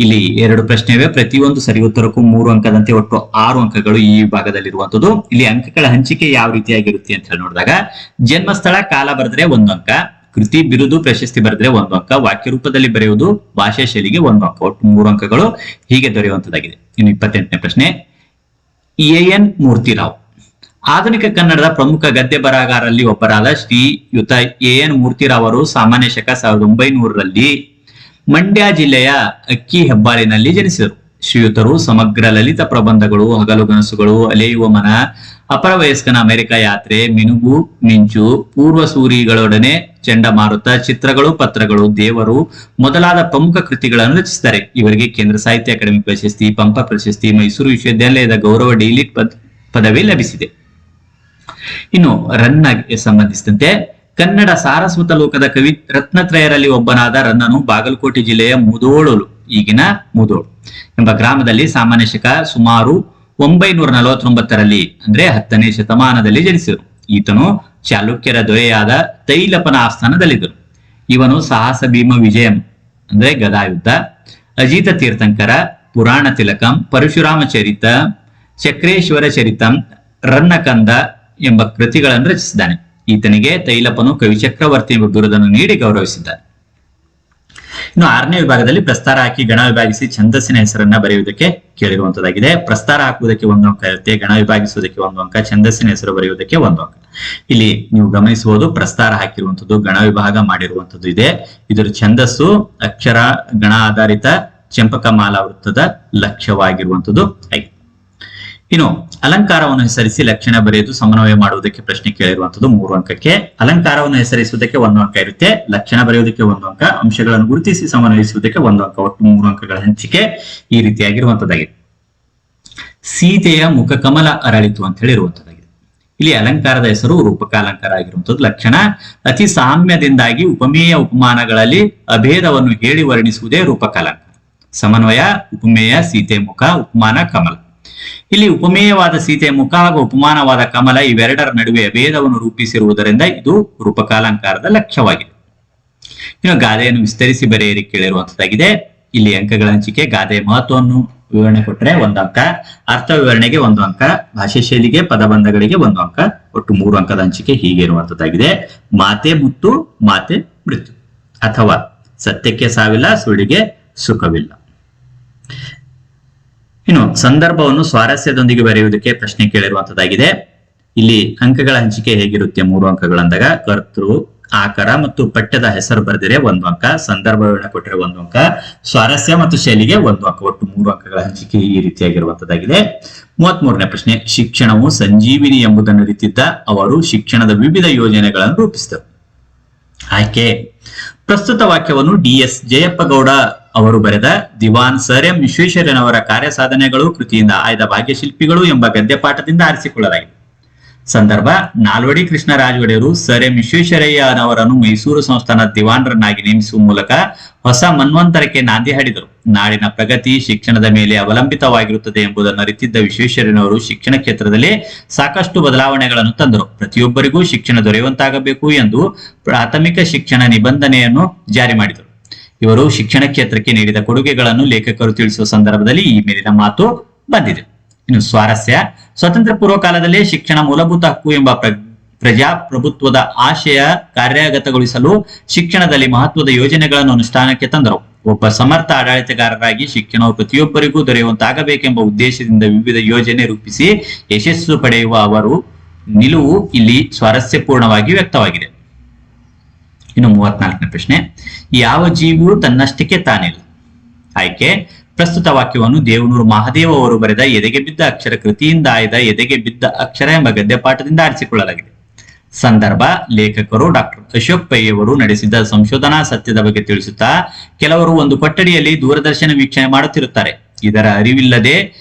ಇಲ್ಲಿ 2 ಪ್ರಶ್ನೆ ಇವೆ. ಪ್ರತಿಯೊಂದು ಸರಿ ಉತ್ತರಕ್ಕೂ 3 ಅಂಕದಂತೆ ಒಟ್ಟು 6 ಅಂಕಗಳು ಈ ವಿಭಾಗದಲ್ಲಿರುವಂತದ್ದು. ಇಲ್ಲಿ ಅಂಕಗಳ ಹಂಚಿಕೆ ಯಾವ ರೀತಿಯಾಗಿರುತ್ತೆ ಅಂತ ಹೇಳಿ ನೋಡಿದಾಗ, ಜನ್ಮಸ್ಥಳ, ಕಾಲ ಬರೆದ್ರೆ 1 ಅಂಕ, ಕೃತಿ, ಬಿರುದು, ಪ್ರಶಸ್ತಿ ಬರೆದ್ರೆ 1 ಅಂಕ, ವಾಕ್ಯ ರೂಪದಲ್ಲಿ ಬರೆಯುವುದು, ಭಾಷಾ ಶೈಲಿಗೆ 1 ಅಂಕ, ಒಟ್ಟು 3 ಅಂಕಗಳು ಹೀಗೆ ದೊರೆಯುವಂತದ್ದಾಗಿದೆ. ಇನ್ನು 28ನೇ ಪ್ರಶ್ನೆ, ಎ.ಎನ್. ಮೂರ್ತಿರಾವ್ ಆಧುನಿಕ ಕನ್ನಡದ ಪ್ರಮುಖ ಗದ್ಯ ಬರಹಗಾರರಲ್ಲಿ ಒಬ್ಬರಾದ ಶ್ರೀಯುತ ಎ.ಎನ್. ಮೂರ್ತಿರಾವ್ ಅವರು ಸಾಮಾನ್ಯ ಶಕ 1900ರಲ್ಲಿ ಮಂಡ್ಯ ಜಿಲ್ಲೆಯ ಅಕ್ಕಿ ಹೆಬ್ಬಾಳಿನಲ್ಲಿ ಜನಿಸಿದರು. ಶ್ರೀಯುತರು ಸಮಗ್ರ ಲಲಿತ ಪ್ರಬಂಧಗಳು, ಹಗಲುಗನಸುಗಳು, ಅಲೆಯುವ ಮನ, ಅಪರವಯಸ್ಕನ ಅಮೆರಿಕ ಯಾತ್ರೆ, ಮಿನುಗು ಮಿಂಚು, ಪೂರ್ವ ಸೂರಿಗಳೊಡನೆ ಚಂಡಮಾರುತ, ಚಿತ್ರಗಳು, ಪತ್ರಗಳು, ದೇವರು ಮೊದಲಾದ ಪ್ರಮುಖ ಕೃತಿಗಳನ್ನು ರಚಿಸಿದ್ದಾರೆ. ಇವರಿಗೆ ಕೇಂದ್ರ ಸಾಹಿತ್ಯ ಅಕಾಡೆಮಿ ಪ್ರಶಸ್ತಿ, ಪಂಪ ಪ್ರಶಸ್ತಿ, ಮೈಸೂರು ವಿಶ್ವವಿದ್ಯಾಲಯದ ಗೌರವ ಡಿ.ಲಿಟ್ ಪದವಿ ಲಭಿಸಿದೆ. ಇನ್ನು ರನ್ನಗೆ ಸಂಬಂಧಿಸಿದಂತೆ, ಕನ್ನಡ ಸಾರಸ್ವತ ಲೋಕದ ಕವಿ ರತ್ನತ್ರಯರಲ್ಲಿ ಒಬ್ಬನಾದ ರನ್ನನು ಬಾಗಲಕೋಟೆ ಜಿಲ್ಲೆಯ ಮುದೋಳು, ಈಗಿನ ಮುದೋಳು ಎಂಬ ಗ್ರಾಮದಲ್ಲಿ ಸಾಮಾನ್ಯ ಶಕ ಸುಮಾರು 949ರಲ್ಲಿ ಅಂದ್ರೆ 10ನೇ ಶತಮಾನದಲ್ಲಿ ಜನಿಸಿದರು. ಈತನು ಚಾಲುಕ್ಯರ ದೊರೆಯಾದ ತೈಲಪನ ಆಸ್ಥಾನದಲ್ಲಿದ್ದರು. ಇವನು ಸಾಹಸ ಭೀಮ ವಿಜಯಂ ಅಂದ್ರೆ ಗದಾಯುದ್ಧ, ಅಜಿತ ತೀರ್ಥಂಕರ, ಪುರಾಣ ತಿಲಕಂ, ಪರಶುರಾಮ ಚರಿತ, ಚಕ್ರೇಶ್ವರ ಚರಿತಂ, ರನ್ನಕಂದ ಎಂಬ ಕೃತಿಗಳನ್ನು ರಚಿಸಿದ್ದಾನೆ. ಈತನಿಗೆ ತೈಲಪನು ಕವಿ ಚಕ್ರವರ್ತಿ ಎಂಬ ಬಿರುದನ್ನು ನೀಡಿ ಗೌರವಿಸಿದ್ದಾನೆ. ಇನ್ನು 6ನೇ ವಿಭಾಗದಲ್ಲಿ ಪ್ರಸ್ತಾರ ಹಾಕಿ ಗಣ ವಿಭಾಗಿಸಿ ಛಂದಸ್ಸಿನ ಹೆಸರನ್ನ ಬರೆಯುವುದಕ್ಕೆ ಕೇಳಿರುವಂತದ್ದಾಗಿದೆ. ಪ್ರಸ್ತಾರ ಹಾಕುವುದಕ್ಕೆ 1 ಅಂಕ ಇರುತ್ತೆ, ಗಣ ವಿಭಾಗಿಸುವುದಕ್ಕೆ 1 ಅಂಕ, ಛಂದಸ್ಸಿನ ಹೆಸರು ಬರೆಯುವುದಕ್ಕೆ 1 ಅಂಕ. ಇಲ್ಲಿ ನೀವು ಗಮನಿಸಬಹುದು, ಪ್ರಸ್ತಾರ ಹಾಕಿರುವಂತದ್ದು, ಗಣ ವಿಭಾಗ ಮಾಡಿರುವಂತದ್ದು ಇದೆ. ಇದರ ಛಂದಸ್ಸು ಅಕ್ಷರ ಗಣ ಆಧಾರಿತ ಚಂಪಕಮಾಲಾ ವೃತ್ತದ ಲಕ್ಷ್ಯವಾಗಿರುವಂತದ್ದು ಆಗಿದೆ. ಇನ್ನು ಅಲಂಕಾರವನ್ನು ಹೆಸರಿಸಿ ಲಕ್ಷಣ ಬರೆಯುವುದು, ಸಮನ್ವಯ ಮಾಡುವುದಕ್ಕೆ ಪ್ರಶ್ನೆ ಕೇಳಿರುವಂತದ್ದು 3 ಅಂಕಕ್ಕೆ. ಅಲಂಕಾರವನ್ನು ಹೆಸರಿಸುವುದಕ್ಕೆ 1 ಅಂಕ ಇರುತ್ತೆ, ಲಕ್ಷಣ ಬರೆಯುವುದಕ್ಕೆ 1 ಅಂಕ, ಅಂಶಗಳನ್ನು ಗುರುತಿಸಿ ಸಮನ್ವಯಿಸುವುದಕ್ಕೆ 1 ಅಂಕ, ಒಟ್ಟು 3 ಅಂಕಗಳ ಹಂಚಿಕೆ ಈ ರೀತಿಯಾಗಿರುವಂತದ್ದಾಗಿದೆ. ಸೀತೆಯ ಮುಖ ಕಮಲ ಅರಳಿತು ಅಂತ ಹೇಳಿ ಇರುವಂತದ್ದಾಗಿದೆ. ಇಲ್ಲಿ ಅಲಂಕಾರದ ಹೆಸರು ರೂಪಕ ಅಲಂಕಾರ ಆಗಿರುವಂತದ್ದು. ಲಕ್ಷಣ ಅತಿ ಸಾಮ್ಯದಿಂದಾಗಿ ಉಪಮೇಯ ಉಪಮಾನಗಳಲ್ಲಿ ಅಭೇದವನ್ನು ಹೇಳಿ ವರ್ಣಿಸುವುದೇ ರೂಪಕ ಅಲಂಕಾರ. ಸಮನ್ವಯ ಉಪಮೇಯ ಸೀತೆ ಮುಖ, ಉಪಮಾನ ಕಮಲ. ಇಲ್ಲಿ ಉಪಮೇಯವಾದ ಸೀತೆಯ ಮುಖ ಹಾಗೂ ಉಪಮಾನವಾದ ಕಮಲ ಇವೆರಡರ ನಡುವೆ ಅಭೇದವನ್ನು ರೂಪಿಸಿರುವುದರಿಂದ ಇದು ರೂಪಕಾಲಂಕಾರದ ಲಕ್ಷ್ಯವಾಗಿದೆ. ಇನ್ನು ಗಾದೆಯನ್ನು ವಿಸ್ತರಿಸಿ ಬರೆಯಿರಿ ಕೇಳಿರುವಂತದ್ದಾಗಿದೆ. ಇಲ್ಲಿ ಅಂಕಗಳ ಹಂಚಿಕೆ, ಗಾದೆಯ ಮಹತ್ವವನ್ನು ವಿವರಣೆ ಕೊಟ್ಟರೆ 1 ಅಂಕ, ಅರ್ಥ ವಿವರಣೆಗೆ 1 ಅಂಕ, ಭಾಷೆ ಶೈಲಿಗೆ, ಪದಬಂಧಗಳಿಗೆ 1 ಅಂಕ, ಒಟ್ಟು 3 ಅಂಕದ ಹಂಚಿಕೆ ಹೀಗೆ ಇರುವಂತದ್ದಾಗಿದೆ. ಮಾತೆ ಮುತ್ತು, ಮಾತೆ ಮೃತ್ಯು, ಅಥವಾ ಸತ್ಯಕ್ಕೆ ಸಾವಿಲ್ಲ, ಸುಳ್ಳಿಗೆ ಸುಖವಿಲ್ಲ. ಇನ್ನು ಸಂದರ್ಭವನ್ನು ಸ್ವಾರಸ್ಯದೊಂದಿಗೆ ಬರೆಯುವುದಕ್ಕೆ ಪ್ರಶ್ನೆ ಕೇಳಿರುವಂತದ್ದಾಗಿದೆ. ಇಲ್ಲಿ ಅಂಕಗಳ ಹಂಚಿಕೆ ಹೇಗಿರುತ್ತೆ 3 ಅಂಕಗಳಂದಾಗ, ಕರ್ತೃ, ಆಕರ ಮತ್ತು ಪಠ್ಯದ ಹೆಸರು ಬರೆದಿರೆ 1 ಅಂಕ, ಸಂದರ್ಭ ವಿವರಣೆ ಕೊಟ್ಟರೆ 1 ಅಂಕ, ಸ್ವಾರಸ್ಯ ಮತ್ತು ಶೈಲಿಗೆ 1 ಅಂಕ, ಒಟ್ಟು 3 ಅಂಕಗಳ ಹಂಚಿಕೆ ಈ ರೀತಿಯಾಗಿರುವಂತದ್ದಾಗಿದೆ. 33ನೇ ಪ್ರಶ್ನೆ, ಶಿಕ್ಷಣವು ಸಂಜೀವಿನಿ ಎಂಬುದನ್ನು ಅರಿತಿದ್ದ ಅವರು ಶಿಕ್ಷಣದ ವಿವಿಧ ಯೋಜನೆಗಳನ್ನು ರೂಪಿಸಿದರು. ಆಯ್ಕೆ, ಪ್ರಸ್ತುತ ವಾಕ್ಯವನ್ನು ಡಿ.ಎಸ್. ಜಯಪ್ಪ ಗೌಡ ಅವರು ಬರೆದ ದಿವಾನ್ ಸರ್ ಎಂ ವಿಶ್ವೇಶ್ವರಯ್ಯನವರ ಕಾರ್ಯಸಾಧನೆಗಳು ಕೃತಿಯಿಂದ ಆಯ್ದ ಭಾಗ್ಯಶಿಲ್ಪಿಗಳು ಎಂಬ ಗದ್ಯಪಾಠದಿಂದ ಆರಿಸಿಕೊಳ್ಳಲಾಗಿದೆ. ಸಂದರ್ಭ, ನಾಲ್ವಡಿ ಕೃಷ್ಣರಾಜ ಒಡೆಯರು ಸರ್ ಎಂ ವಿಶ್ವೇಶ್ವರಯ್ಯನವರನ್ನು ಮೈಸೂರು ಸಂಸ್ಥಾನ ದಿವಾನರನ್ನಾಗಿ ನೇಮಿಸುವ ಮೂಲಕ ಹೊಸ ಮನ್ವಂತರಕ್ಕೆ ನಾಂದಿ ಹಾಡಿದರು. ನಾಡಿನ ಪ್ರಗತಿ ಶಿಕ್ಷಣದ ಮೇಲೆ ಅವಲಂಬಿತವಾಗಿರುತ್ತದೆ ಎಂಬುದನ್ನು ಅರಿತಿದ್ದ ವಿಶ್ವೇಶ್ವರಯ್ಯನವರು ಶಿಕ್ಷಣ ಕ್ಷೇತ್ರದಲ್ಲಿ ಸಾಕಷ್ಟು ಬದಲಾವಣೆಗಳನ್ನು ತಂದರು. ಪ್ರತಿಯೊಬ್ಬರಿಗೂ ಶಿಕ್ಷಣ ದೊರೆಯುವಂತಾಗಬೇಕು ಎಂದು ಪ್ರಾಥಮಿಕ ಶಿಕ್ಷಣ ನಿಬಂಧನೆಯನ್ನು ಜಾರಿ ಮಾಡಿದರು. ಇವರು ಶಿಕ್ಷಣ ಕ್ಷೇತ್ರಕ್ಕೆ ನೀಡಿದ ಕೊಡುಗೆಗಳನ್ನು ಲೇಖಕರು ತಿಳಿಸುವ ಸಂದರ್ಭದಲ್ಲಿ ಈ ಮೇಲಿನ ಮಾತು ಬಂದಿದೆ. ಇನ್ನು ಸ್ವಾರಸ್ಯ, ಸ್ವತಂತ್ರ ಪೂರ್ವ ಕಾಲದಲ್ಲೇ ಶಿಕ್ಷಣ ಮೂಲಭೂತ ಹಕ್ಕು ಎಂಬ ಪ್ರಜಾಪ್ರಭುತ್ವದ ಆಶಯ ಕಾರ್ಯಗತಗೊಳಿಸಲು ಶಿಕ್ಷಣದಲ್ಲಿ ಮಹತ್ವದ ಯೋಜನೆಗಳನ್ನು ಅನುಷ್ಠಾನಕ್ಕೆ ತಂದರು. ಒಬ್ಬ ಸಮರ್ಥ ಆಡಳಿತಗಾರರಾಗಿ ಶಿಕ್ಷಣವು ಪ್ರತಿಯೊಬ್ಬರಿಗೂ ದೊರೆಯುವಂತಾಗಬೇಕೆಂಬ ಉದ್ದೇಶದಿಂದ ವಿವಿಧ ಯೋಜನೆ ರೂಪಿಸಿ ಯಶಸ್ಸು ಪಡೆಯುವ ಅವರು ನಿಲುವು ಇಲ್ಲಿ ಸ್ವಾರಸ್ಯಪೂರ್ಣವಾಗಿ ವ್ಯಕ್ತವಾಗಿದೆ. ಇನ್ನು 34ನೇ ಪ್ರಶ್ನೆ, ಯಾವ ಜೀವಿಯು ತನ್ನಷ್ಟಕ್ಕೆ ತಾನಿಲ್ಲ? ಆಯ್ಕೆ, ಪ್ರಸ್ತುತ ವಾಕ್ಯವನ್ನು ದೇವನೂರು ಮಹಾದೇವ ಅವರು ಬರೆದ ಎದೆಗೆ ಬಿದ್ದ ಅಕ್ಷರ ಕೃತಿಯಿಂದ ಆಯ್ದ ಎದೆಗೆ ಬಿದ್ದ ಅಕ್ಷರ ಎಂಬ ಗದ್ಯಪಾಠದಿಂದ ಆರಿಸಿಕೊಳ್ಳಲಾಗಿದೆ. ಸಂದರ್ಭ, ಲೇಖಕರು ಡಾಕ್ಟರ್ ಅಶೋಕ್ ಪೈ ಅವರು ನಡೆಸಿದ ಸಂಶೋಧನಾ ಸತ್ಯದ ಬಗ್ಗೆ ತಿಳಿಸುತ್ತಾ, ಕೆಲವರು ಒಂದು ಕೊಠಡಿಯಲ್ಲಿ ದೂರದರ್ಶನ ವೀಕ್ಷಣೆ ಮಾಡುತ್ತಿರುತ್ತಾರೆ. ಇದರ ಅರಿವಿಲ್ಲದೆ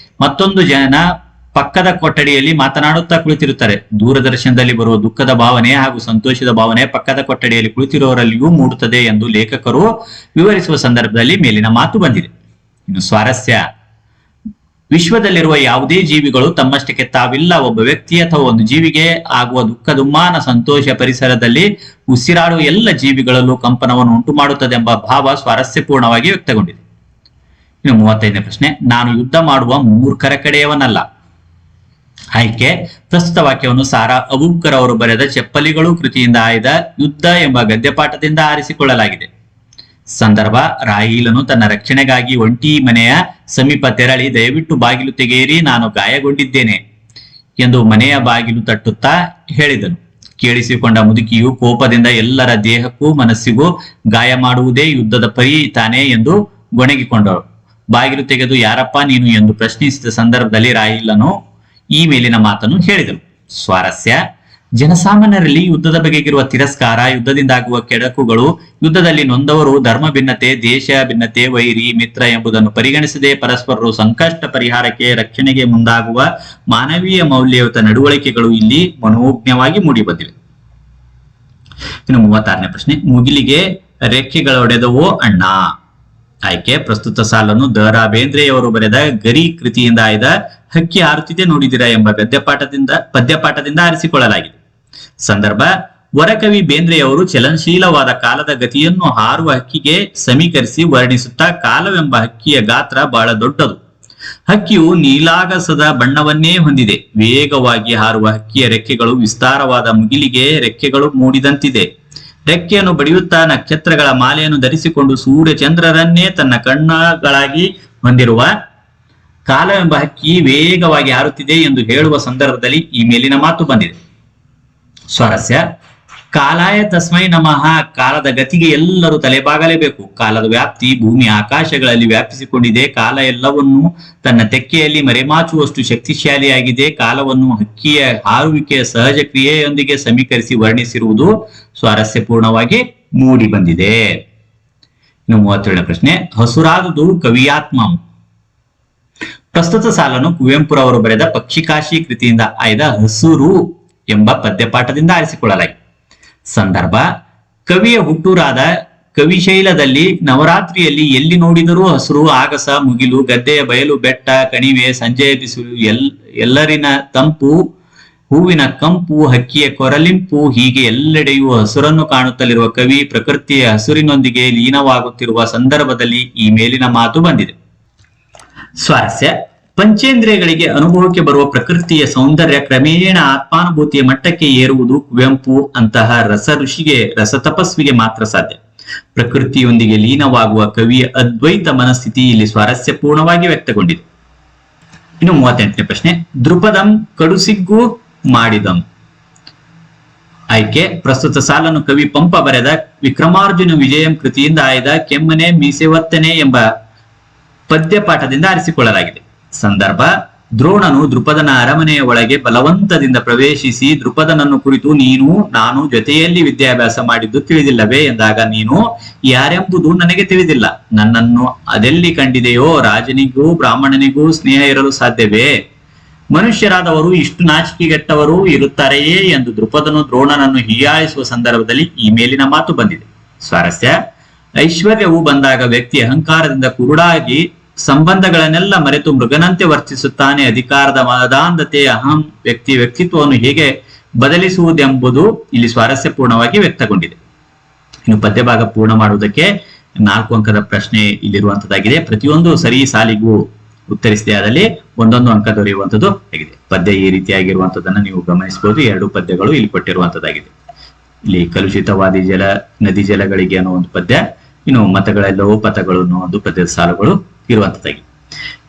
ಮತ್ತೊಂದು ಜನ ಪಕ್ಕದ ಕೊಠಡಿಯಲ್ಲಿ ಮಾತನಾಡುತ್ತಾ ಕುಳಿತಿರುತ್ತಾರೆ. ದೂರದರ್ಶನದಲ್ಲಿ ಬರುವ ದುಃಖದ ಭಾವನೆ ಹಾಗೂ ಸಂತೋಷದ ಭಾವನೆ ಪಕ್ಕದ ಕೊಠಡಿಯಲ್ಲಿ ಕುಳಿತಿರುವವರಲ್ಲಿಯೂ ಮೂಡುತ್ತದೆ ಎಂದು ಲೇಖಕರು ವಿವರಿಸುವ ಸಂದರ್ಭದಲ್ಲಿ ಮೇಲಿನ ಮಾತು ಬಂದಿದೆ. ಇನ್ನು ಸ್ವಾರಸ್ಯ, ವಿಶ್ವದಲ್ಲಿರುವ ಯಾವುದೇ ಜೀವಿಗಳು ತಮ್ಮಷ್ಟಕ್ಕೆ ತಾವಿಲ್ಲ. ಒಬ್ಬ ವ್ಯಕ್ತಿ ಅಥವಾ ಒಂದು ಜೀವಿಗೆ ಆಗುವ ದುಃಖ, ದುಮ್ಮಾನ, ಸಂತೋಷ ಪರಿಸರದಲ್ಲಿ ಉಸಿರಾಡುವ ಎಲ್ಲ ಜೀವಿಗಳಲ್ಲೂ ಕಂಪನವನ್ನು ಉಂಟು ಮಾಡುತ್ತದೆ ಎಂಬ ಭಾವ ಸ್ವಾರಸ್ಯಪೂರ್ಣವಾಗಿ ವ್ಯಕ್ತಗೊಂಡಿದೆ. ಇನ್ನು 35ನೇ ಪ್ರಶ್ನೆ, ನಾನು ಯುದ್ಧ ಮಾಡುವ ಮೂರ್ಖರ ಕಡೆಯವನಲ್ಲ. ಆಯ್ಕೆ, ಪ್ರಸ್ತುತ ವಾಕ್ಯವನ್ನು ಸಾರಾ ಅಬೂಬ್ಕರ್ ಅವರು ಬರೆದ ಚೆಪ್ಪಲಿಗಳು ಕೃತಿಯಿಂದ ಆಯ್ದ ಯುದ್ಧ ಎಂಬ ಗದ್ಯಪಾಠದಿಂದ ಆರಿಸಿಕೊಳ್ಳಲಾಗಿದೆ. ಸಂದರ್ಭ, ರಾಹೀಲನು ತನ್ನ ರಕ್ಷಣೆಗಾಗಿ ಒಂಟಿ ಮನೆಯ ಸಮೀಪ ತೆರಳಿ, ದಯವಿಟ್ಟು ಬಾಗಿಲು ತೆಗೆಯಿರಿ, ನಾನು ಗಾಯಗೊಂಡಿದ್ದೇನೆ ಎಂದು ಮನೆಯ ಬಾಗಿಲು ತಟ್ಟುತ್ತಾ ಹೇಳಿದನು. ಕೇಳಿಸಿಕೊಂಡ ಮುದುಕಿಯು ಕೋಪದಿಂದ ಎಲ್ಲರ ದೇಹಕ್ಕೂ ಮನಸ್ಸಿಗೂ ಗಾಯ ಮಾಡುವುದೇ ಯುದ್ಧದ ಪರಿ ತಾನೆ ಎಂದು ಗೊಣಗಿಕೊಂಡಳು. ಬಾಗಿಲು ತೆಗೆದು ಯಾರಪ್ಪ ನೀನು ಎಂದು ಪ್ರಶ್ನಿಸಿದ ಸಂದರ್ಭದಲ್ಲಿ ರಾಹೀಲನು ಈ ಮೇಲಿನ ಮಾತನ್ನು ಹೇಳಿದನು. ಸ್ವಾರಸ್ಯ, ಜನಸಾಮಾನ್ಯರಲ್ಲಿ ಯುದ್ಧದ ಬಗೆಗಿರುವ ತಿರಸ್ಕಾರ, ಯುದ್ಧದಿಂದಾಗುವ ಕೆಡಕುಗಳು, ಯುದ್ಧದಲ್ಲಿ ನೊಂದವರು, ಧರ್ಮ ಭಿನ್ನತೆ, ದೇಶ ಭಿನ್ನತೆ, ವೈರಿ ಮಿತ್ರ ಎಂಬುದನ್ನು ಪರಿಗಣಿಸದೆ ಪರಸ್ಪರರು ಸಂಕಷ್ಟ ಪರಿಹಾರಕ್ಕೆ, ರಕ್ಷಣೆಗೆ ಮುಂದಾಗುವ ಮಾನವೀಯ ಮೌಲ್ಯಯುತ ನಡವಳಿಕೆಗಳು ಇಲ್ಲಿ ಮನೋಜ್ಞವಾಗಿ ಮೂಡಿಬಂದಿವೆ. ಇನ್ನು 36ನೇ ಪ್ರಶ್ನೆ, ಮುಗಿಲಿಗೆ ರೆಕ್ಕೆಗಳೊಡೆದವೋ ಅಣ್ಣ. ಆಯ್ಕೆ, ಪ್ರಸ್ತುತ ಸಾಲನ್ನು ದ.ರಾ. ಬೇಂದ್ರೆಯವರು ಬರೆದ ಗರಿ ಕೃತಿಯಿಂದ ಆಯ್ದ ಹಕ್ಕಿ ಹಾರುತ್ತಿದೆ ನೋಡಿದಿರಾ ಎಂಬ ಪದ್ಯಪಾಠದಿಂದ ಆರಿಸಿಕೊಳ್ಳಲಾಗಿದೆ. ಸಂದರ್ಭ, ವರಕವಿ ಬೇಂದ್ರೆಯವರು ಚಲನಶೀಲವಾದ ಕಾಲದ ಗತಿಯನ್ನು ಹಾರುವ ಹಕ್ಕಿಗೆ ಸಮೀಕರಿಸಿ ವರ್ಣಿಸುತ್ತಾ, ಕಾಲವೆಂಬ ಹಕ್ಕಿಯ ಗಾತ್ರ ಬಹಳ ದೊಡ್ಡದು. ಹಕ್ಕಿಯು ನೀಲಾಗಸದ ಬಣ್ಣವನ್ನೇ ಹೊಂದಿದೆ. ವೇಗವಾಗಿ ಹಾರುವ ಹಕ್ಕಿಯ ರೆಕ್ಕೆಗಳು ವಿಸ್ತಾರವಾದ ಮುಗಿಲಿಗೆ ರೆಕ್ಕೆಗಳು ಮೂಡಿದಂತಿದೆ. ರೆಕ್ಕೆಯನ್ನು ಬಡಿಯುತ್ತಾ ನಕ್ಷತ್ರಗಳ ಮಾಲೆಯನ್ನು ಧರಿಸಿಕೊಂಡು ಸೂರ್ಯ ಚಂದ್ರರನ್ನೇ ತನ್ನ ಕಣ್ಣುಗಳಾಗಿ ಹೊಂದಿರುವ ಕಾಲವೆಂಬ ಹಕ್ಕಿ ವೇಗವಾಗಿ ಹಾರುತ್ತಿದೆ ಎಂದು ಹೇಳುವ ಸಂದರ್ಭದಲ್ಲಿ ಈ ಮೇಲಿನ ಮಾತು ಬಂದಿದೆ. ಸ್ವಾರಸ್ಯ, ಕಾಲಾಯ ತಸ್ಮೈ ನಮಃ, ಕಾಲದ ಗತಿಗೆ ಎಲ್ಲರೂ ತಲೆಬಾಗಲೇಬೇಕು. ಕಾಲದ ವ್ಯಾಪ್ತಿ ಭೂಮಿ ಆಕಾಶಗಳಲ್ಲಿ ವ್ಯಾಪಿಸಿಕೊಂಡಿದೆ. ಕಾಲ ಎಲ್ಲವನ್ನೂ ತನ್ನ ತೆಕ್ಕೆಯಲ್ಲಿ ಮರೆಮಾಚುವಷ್ಟು ಶಕ್ತಿಶಾಲಿಯಾಗಿದೆ. ಕಾಲವನ್ನು ಹಕ್ಕಿಯ ಹಾರುವಿಕೆಯ ಸಹಜ ಕ್ರಿಯೆಯೊಂದಿಗೆ ಸಮೀಕರಿಸಿ ವರ್ಣಿಸಿರುವುದು ಸ್ವಾರಸ್ಯಪೂರ್ಣವಾಗಿ ಮೂಡಿ ಬಂದಿದೆ. ಇನ್ನು 37ನೇ ಪ್ರಶ್ನೆ, ಹಸುರಾದುದು ಕವಿಯಾತ್ಮಂ. ಪ್ರಸ್ತುತ ಸಾಲನ್ನು ಕುವೆಂಪುರವರು ಬರೆದ ಪಕ್ಷಿಕಾಶಿ ಕೃತಿಯಿಂದ ಆಯ್ದ ಹಸುರು ಎಂಬ ಪದ್ಯಪಾಠದಿಂದ ಆರಿಸಿಕೊಳ್ಳಲಾಗಿದೆ. ಸಂದರ್ಭ, ಕವಿಯ ಹುಟ್ಟೂರಾದ ಕವಿಶೈಲದಲ್ಲಿ ನವರಾತ್ರಿಯಲ್ಲಿ ಎಲ್ಲಿ ನೋಡಿದರೂ ಹಸುರು, ಆಗಸ, ಮುಗಿಲು, ಗದ್ದೆಯ ಬಯಲು, ಬೆಟ್ಟ, ಕಣಿವೆ, ಸಂಜೆಯ ಬಿಸಿಲು, ಎಲ್ಲರಿನ ತಂಪು, ಹೂವಿನ ಕಂಪು, ಹಕ್ಕಿಯ ಕೊರಲಿಂಪು, ಹೀಗೆ ಎಲ್ಲೆಡೆಯೂ ಹಸುರನ್ನು ಕಾಣುತ್ತಲಿರುವ ಕವಿ ಪ್ರಕೃತಿಯ ಹಸುರಿನೊಂದಿಗೆ ಲೀನವಾಗುತ್ತಿರುವ ಸಂದರ್ಭದಲ್ಲಿ ಈ ಮೇಲಿನ ಮಾತು ಬಂದಿದೆ. ಸ್ವಾರಸ್ಯ, ಪಂಚೇಂದ್ರಿಯಗಳಿಗೆ ಅನುಭವಕ್ಕೆ ಬರುವ ಪ್ರಕೃತಿಯ ಸೌಂದರ್ಯ ಕ್ರಮೇಣ ಆತ್ಮಾನುಭೂತಿಯ ಮಟ್ಟಕ್ಕೆ ಏರುವುದು ಕುವೆಂಪು ಅಂತಹ ರಸ ಋಷಿಗೆ, ರಸತಪಸ್ವಿಗೆ ಮಾತ್ರ ಸಾಧ್ಯ. ಪ್ರಕೃತಿಯೊಂದಿಗೆ ಲೀನವಾಗುವ ಕವಿಯ ಅದ್ವೈತ ಮನಸ್ಥಿತಿ ಇಲ್ಲಿ ಸ್ವಾರಸ್ಯಪೂರ್ಣವಾಗಿ ವ್ಯಕ್ತಗೊಂಡಿದೆ. ಇನ್ನು 38ನೇ ಪ್ರಶ್ನೆ, ದೃಪದಂ ಕಡುಸಿಗ್ಗು ಮಾಡಿದಂ. ಆಯ್ಕೆ, ಪ್ರಸ್ತುತ ಸಾಲನ್ನು ಕವಿ ಪಂಪ ಬರೆದ ವಿಕ್ರಮಾರ್ಜುನ ವಿಜಯಂ ಕೃತಿಯಿಂದ ಆಯ್ದ ಕೆಮ್ಮನೆ ಮೀಸೆವತ್ತನೆ ಎಂಬ ಪದ್ಯಪಾಠದಿಂದ ಆರಿಸಿಕೊಳ್ಳಲಾಗಿದೆ. ಸಂದರ್ಭ, ದ್ರೋಣನು ದೃಪದನ ಅರಮನೆಯ ಒಳಗೆ ಬಲವಂತದಿಂದ ಪ್ರವೇಶಿಸಿ ದೃಪದನನ್ನು ಕುರಿತು, ನೀನು ನಾನು ಜೊತೆಯಲ್ಲಿ ವಿದ್ಯಾಭ್ಯಾಸ ಮಾಡಿದ್ದು ತಿಳಿದಿಲ್ಲವೇ ಎಂದಾಗ, ನೀನು ಯಾರೆಂಬುದು ನನಗೆ ತಿಳಿದಿಲ್ಲ, ನನ್ನನ್ನು ಅದೆಲ್ಲಿ ಕಂಡಿದೆಯೋ, ರಾಜನಿಗೂ ಬ್ರಾಹ್ಮಣನಿಗೂ ಸ್ನೇಹ ಇರಲು ಸಾಧ್ಯವೇ? ಮನುಷ್ಯರಾದವರು ಇಷ್ಟು ನಾಚಿಕೆಗೆಟ್ಟವರು ಇರುತ್ತಾರೆಯೇ ಎಂದು ದೃಪದನು ದ್ರೋಣನನ್ನು ಹೀಯಾಳಿಸುವ ಸಂದರ್ಭದಲ್ಲಿ ಈ ಮೇಲಿನ ಮಾತು ಬಂದಿದೆ. ಸ್ವಾರಸ್ಯ, ಐಶ್ವರ್ಯವು ಬಂದಾಗ ವ್ಯಕ್ತಿ ಅಹಂಕಾರದಿಂದ ಕುರುಡಾಗಿ ಸಂಬಂಧಗಳನ್ನೆಲ್ಲ ಮರೆತು ಮೃಗನಂತೆ ವರ್ತಿಸುತ್ತಾನೆ. ಅಧಿಕಾರದ ಮದಾಂಧತೆ ಅಹಂ ವ್ಯಕ್ತಿತ್ವವನ್ನು ಹೇಗೆ ಬದಲಿಸುವುದೆಂಬುದು ಇಲ್ಲಿ ಸ್ವಾರಸ್ಯಪೂರ್ಣವಾಗಿ ವ್ಯಕ್ತಗೊಂಡಿದೆ. ಇನ್ನು ಪದ್ಯಭಾಗ ಪೂರ್ಣ ಮಾಡುವುದಕ್ಕೆ 4 ಅಂಕದ ಪ್ರಶ್ನೆ ಇಲ್ಲಿರುವಂತದ್ದಾಗಿದೆ. ಪ್ರತಿಯೊಂದು ಸರಿ ಸಾಲಿಗೂ ಉತ್ತರಿಸಿದೆ ಆದಲ್ಲಿ ಒಂದೊಂದು ಅಂಕ ದೊರೆಯುವಂಥದ್ದು ಆಗಿದೆ. ಪದ್ಯ ಈ ರೀತಿಯಾಗಿರುವಂತದನ್ನ ನೀವು ಗಮನಿಸಬಹುದು. 2 ಪದ್ಯಗಳು ಇಲ್ಲಿ ಕೊಟ್ಟಿರುವಂತದ್ದಾಗಿದೆ. ಇಲ್ಲಿ ಕಲುಷಿತವಾದಿ ಜಲ, ನದಿ ಜಲಗಳಿಗೆ ಅನ್ನೋ ಒಂದು ಪದ್ಯ, ಇನ್ನು ಮತಗಳೆಲ್ಲವೂ ಪಥಗಳು ಅನ್ನೋ ಒಂದು ಪದ್ಯದ ಸಾಲುಗಳು ಇರುವಂತದ್ದಾಗಿ.